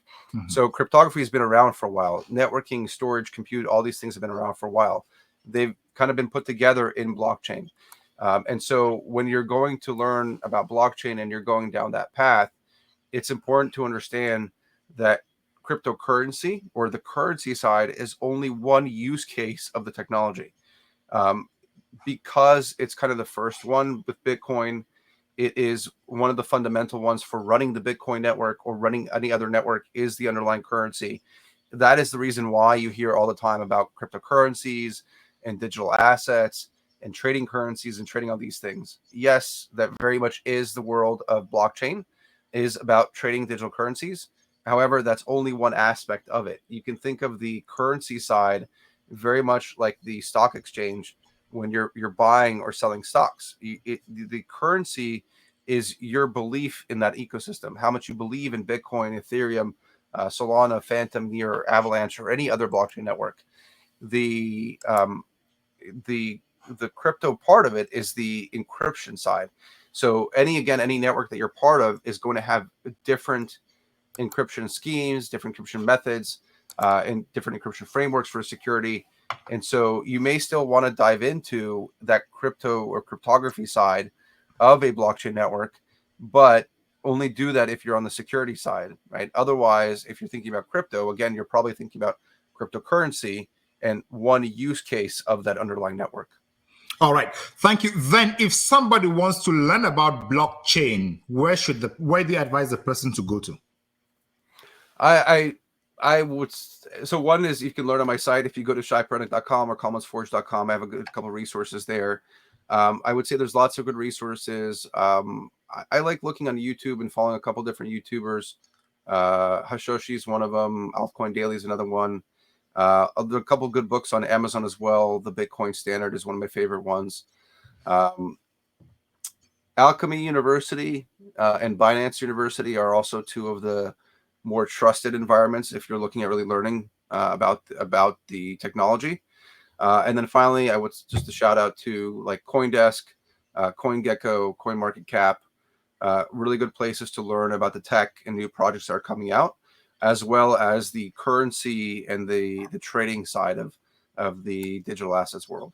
So cryptography has been around for a while. Networking, storage, compute, all these things have been around for a while. They've kind of been put together in blockchain. And so when you're going to learn about blockchain and you're going down that path, it's important to understand that cryptocurrency, or the currency side, is only one use case of the technology. Because it's kind of the first one with Bitcoin, it is one of the fundamental ones for running the Bitcoin network or running any other network is the underlying currency. That is the reason why you hear all the time about cryptocurrencies and digital assets and trading currencies and trading all these things. Yes, that very much is the world of blockchain, is about trading digital currencies. However, that's only one aspect of it. You can think of the currency side very much like the stock exchange. When you're buying or selling stocks, the currency is your belief in that ecosystem, how much you believe in Bitcoin, Ethereum, Solana, Phantom, Near, Avalanche, or any other blockchain network. The crypto part of it is the encryption side. So any network that you're part of is going to have different encryption schemes, different encryption methods, and different encryption frameworks for security. And so you may still want to dive into that crypto or cryptography side of a blockchain network, but only do that if you're on the security side, right? Otherwise, if you're thinking about crypto, again, you're probably thinking about cryptocurrency and one use case of that underlying network. All right, thank you. Then if somebody wants to learn about blockchain, where do you advise the person to go to? I would. So one is you can learn on my site. If you go to shaiprudnick.com or commonsforge.com, I have a couple of resources there. I would say there's lots of good resources. I like looking on YouTube and following a couple different YouTubers. Hashoshi's one of them. Altcoin Daily is another one. There are a couple of good books on Amazon as well. The Bitcoin Standard is one of my favorite ones. Alchemy University and Binance University are also two of the more trusted environments if you're looking at really learning about the technology. And then finally, I would just a shout out to like CoinDesk, CoinGecko, CoinMarketCap, really good places to learn about the tech and new projects that are coming out, as well as the currency and the trading side of the digital assets world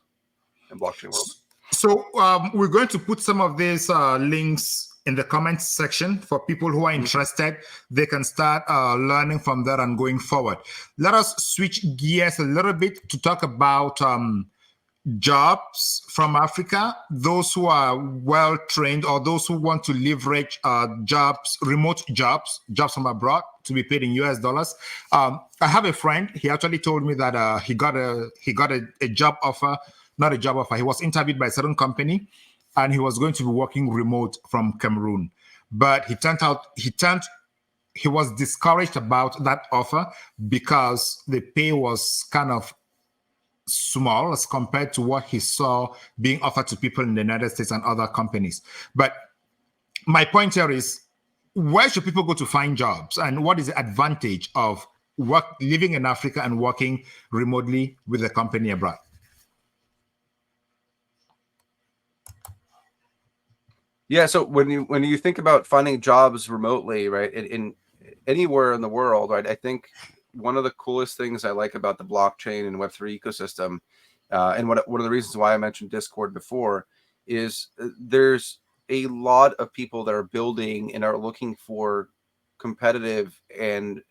and blockchain world. So we're going to put some of these links in the comments section for people who are interested. They can start learning from there and going forward. Let us switch gears a little bit to talk about jobs from Africa, those who are well trained or those who want to leverage jobs, remote jobs from abroad to be paid in US dollars. I have a friend. He actually told me that he got a job offer, not a job offer. He was interviewed by a certain company, and he was going to be working remote from Cameroon. But he was discouraged about that offer because the pay was kind of small as compared to what he saw being offered to people in the United States and other companies. But my point here is, where should people go to find jobs, and what is the advantage of living in Africa and working remotely with a company abroad? Yeah, so when you think about finding jobs remotely, right, in anywhere in the world, right, I think one of the coolest things I like about the blockchain and Web3 ecosystem, and one of the reasons why I mentioned Discord before, is there's a lot of people that are building and are looking for competitive and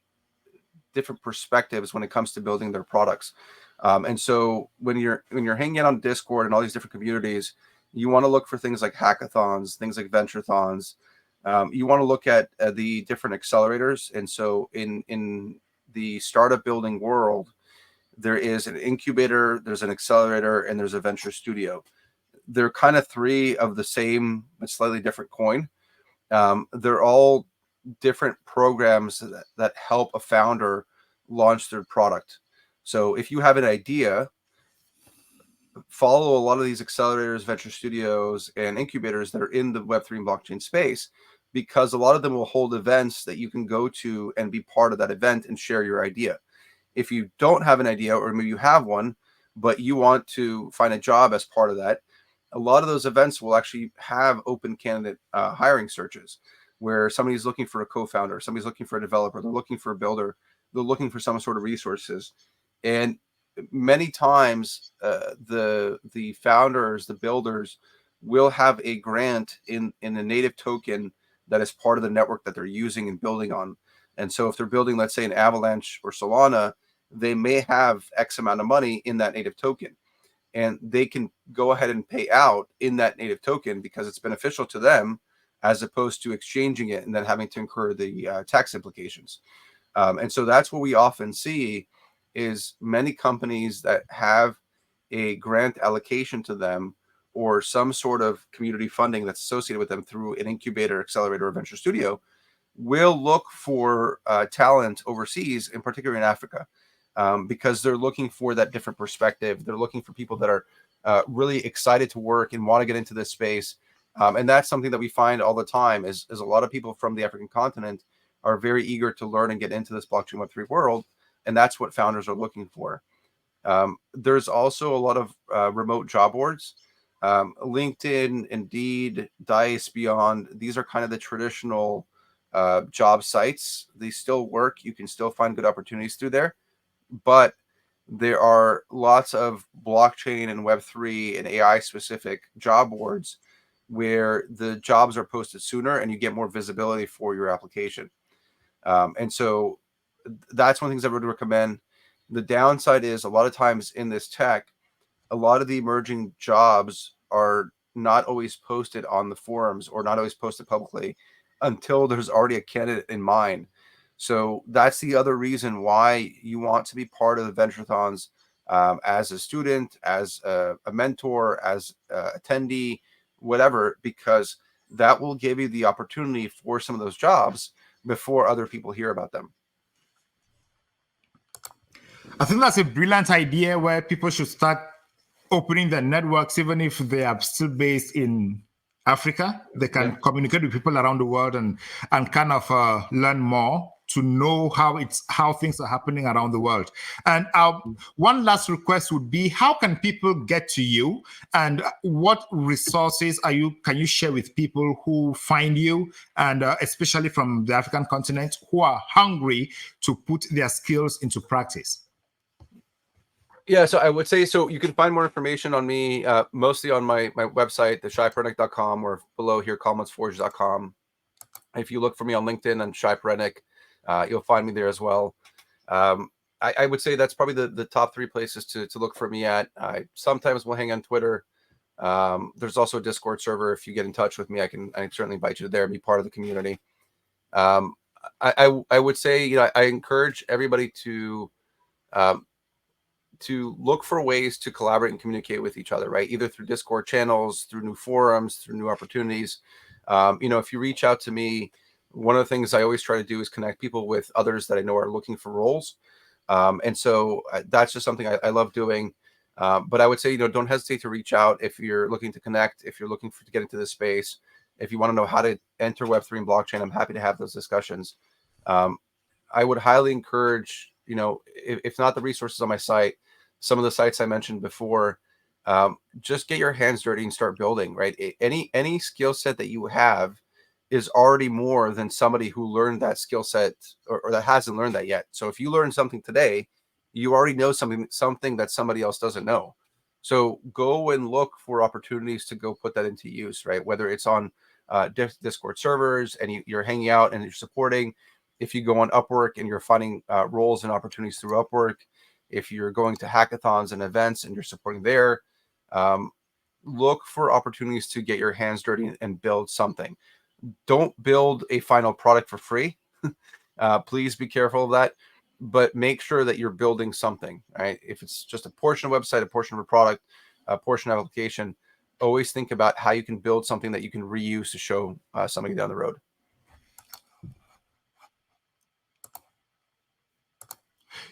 different perspectives when it comes to building their products. And so when you're hanging out on Discord and all these different communities, you want to look for things like hackathons, things like venturethons. You want to look at the different accelerators. And so in the startup building world, there is an incubator, there's an accelerator, and there's a venture studio. They're kind of three of the same but slightly different coin. They're all different programs that help a founder launch their product. So if you have an idea, follow a lot of these accelerators, venture studios, and incubators that are in the Web3 and blockchain space, because a lot of them will hold events that you can go to and be part of that event and share your idea. If you don't have an idea, or maybe you have one, but you want to find a job as part of that, a lot of those events will actually have open candidate hiring searches where somebody's looking for a co-founder, somebody's looking for a developer, they're looking for a builder, they're looking for some sort of resources. And many times the founders, the builders will have a grant in a native token that is part of the network that they're using and building on. And so if they're building, let's say, an Avalanche or Solana, they may have X amount of money in that native token, and they can go ahead and pay out in that native token because it's beneficial to them, as opposed to exchanging it and then having to incur the tax implications. And so that's what we often see, is many companies that have a grant allocation to them or some sort of community funding that's associated with them through an incubator, accelerator, or venture studio will look for talent overseas, in particular in Africa, because they're looking for that different perspective. They're looking for people that are really excited to work and want to get into this space. And that's something that we find all the time is a lot of people from the African continent are very eager to learn and get into this blockchain Web3 world. And that's what founders are looking for. There's also a lot of remote job boards. LinkedIn, Indeed, Dice, Beyond. These are kind of the traditional job sites. They still work. You can still find good opportunities through there. But there are lots of blockchain and Web3 and AI specific job boards where the jobs are posted sooner and you get more visibility for your application. And so that's one of the things I would recommend. The downside is a lot of times in this tech, a lot of the emerging jobs are not always posted on the forums or not always posted publicly until there's already a candidate in mind. So that's the other reason why you want to be part of the Venturethons as a student, as a mentor, as an attendee, whatever, because that will give you the opportunity for some of those jobs before other people hear about them. I think that's a brilliant idea where people should start opening their networks, even if they are still based in Africa. They can communicate with people around the world and kind of learn more to know how things are happening around the world. And one last request would be, how can people get to you, and what resources can you share with people who find you, and especially from the African continent, who are hungry to put their skills into practice? Yeah, so I would say, so you can find more information on me mostly on my website, theshaiparenick.com, or below here, commonsforge.com. If you look for me on LinkedIn and Shai Parenik, you'll find me there as well. I would say that's probably the top 3 places to look for me at. I sometimes will hang on Twitter. There's also a Discord server. If you get in touch with me, I can certainly invite you there and be part of the community. I would say, I encourage everybody to look for ways to collaborate and communicate with each other, right? Either through Discord channels, through new forums, through new opportunities. If you reach out to me, one of the things I always try to do is connect people with others that I know are looking for roles. And so that's just something I love doing. But I would say, don't hesitate to reach out if you're looking to connect, if you're looking to get into this space, if you want to know how to enter Web3 and blockchain. I'm happy to have those discussions. I would highly encourage, if not the resources on my site, some of the sites I mentioned before, just get your hands dirty and start building, right? Any skill set that you have is already more than somebody who learned that skill set or that hasn't learned that yet. So if you learn something today, you already know something that somebody else doesn't know. So go and look for opportunities to go put that into use, right? Whether it's on Discord servers and you're hanging out and you're supporting, if you go on Upwork and you're finding roles and opportunities through Upwork, if you're going to hackathons and events and you're supporting there, look for opportunities to get your hands dirty and build something. Don't build a final product for free. Please be careful of that, but make sure that you're building something, right? If it's just a portion of a website, a portion of a product, a portion of application, always think about how you can build something that you can reuse to show somebody down the road.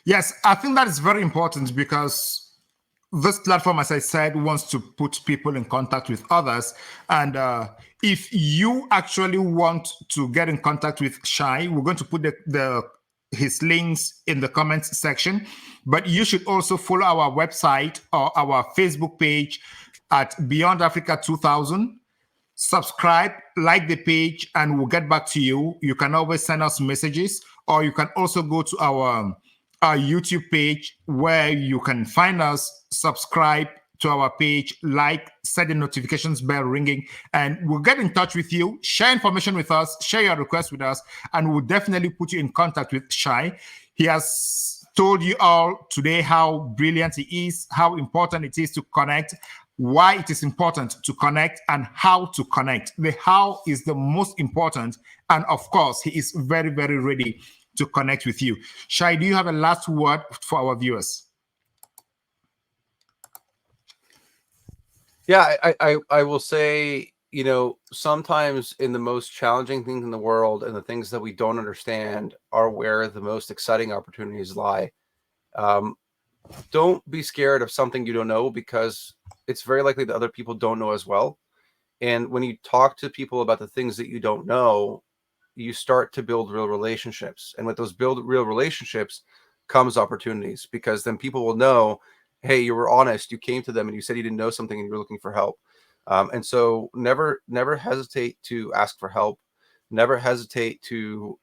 Yes, I think that is very important, because this platform, as I said, wants to put people in contact with others. And if you actually want to get in contact with Shai, we're going to put his links in the comments section. But you should also follow our website or our Facebook page at Beyond Africa 2000. Subscribe, like the page, and we'll get back to you. You can always send us messages, or you can also go to our YouTube page, where you can find us, subscribe to our page, like, set the notifications bell ringing, and we'll get in touch with you. Share information with us, share your requests with us, and we'll definitely put you in contact with Shai. He has told you all today how brilliant he is, how important it is to connect, why it is important to connect, and how to connect. The how is the most important, and of course, he is very, very ready to connect with you. Shai, do you have a last word for our viewers? Yeah, I will say, sometimes in the most challenging things in the world and the things that we don't understand are where the most exciting opportunities lie. Don't be scared of something you don't know, because it's very likely that other people don't know as well. And when you talk to people about the things that you don't know, you start to build real relationships. And with those real relationships comes opportunities, because then people will know, hey, you were honest, you came to them and you said you didn't know something and you were looking for help. And so never hesitate to ask for help. Never hesitate to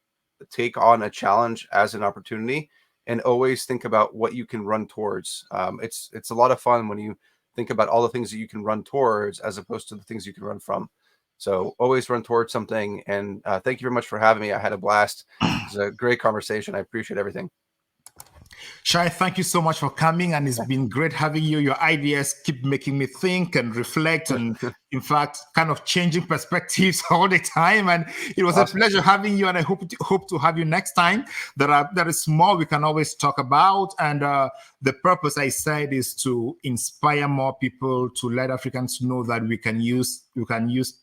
take on a challenge as an opportunity, and always think about what you can run towards. It's a lot of fun when you think about all the things that you can run towards as opposed to the things you can run from. So always run towards something. And thank you very much for having me. I had a blast. It was a great conversation. I appreciate everything. Shai, thank you so much for coming, and it's been great having you. Your ideas keep making me think and reflect, and in fact, kind of changing perspectives all the time. And it was Awesome. a pleasure having you. And I hope to have you next time. There is more we can always talk about. And the purpose, I said, is to inspire more people, to let Africans know that we can use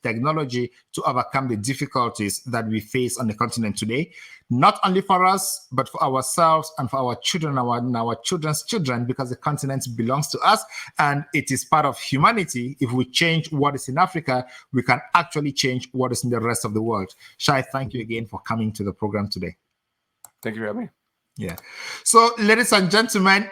technology to overcome the difficulties that we face on the continent today, not only for us, but for ourselves and for our children, our children's children, because the continent belongs to us and it is part of humanity. If we change what is in Africa, we can actually change what is in the rest of the world. Shai, thank you again for coming to the program today. Thank you for having me. Yeah. So, ladies and gentlemen,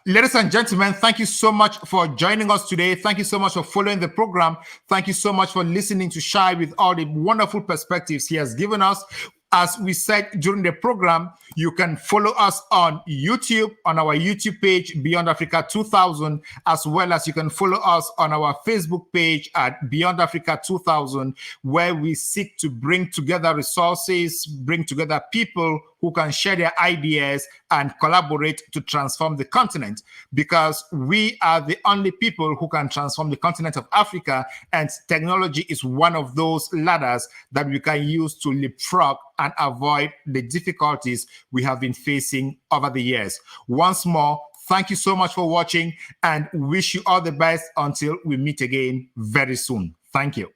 Ladies and gentlemen, thank you so much for joining us today. Thank you so much for following the program. Thank you so much for listening to Shai with all the wonderful perspectives he has given us. As we said during the program, you can follow us on YouTube, on our YouTube page, Beyond Africa 2000, as well as you can follow us on our Facebook page at Beyond Africa 2000, where we seek to bring together resources, bring together people who can share their ideas and collaborate to transform the continent, because we are the only people who can transform the continent of Africa, and technology is one of those ladders that we can use to leapfrog and avoid the difficulties we have been facing over the years. Once more, thank you so much for watching and wish you all the best until we meet again very soon. Thank you.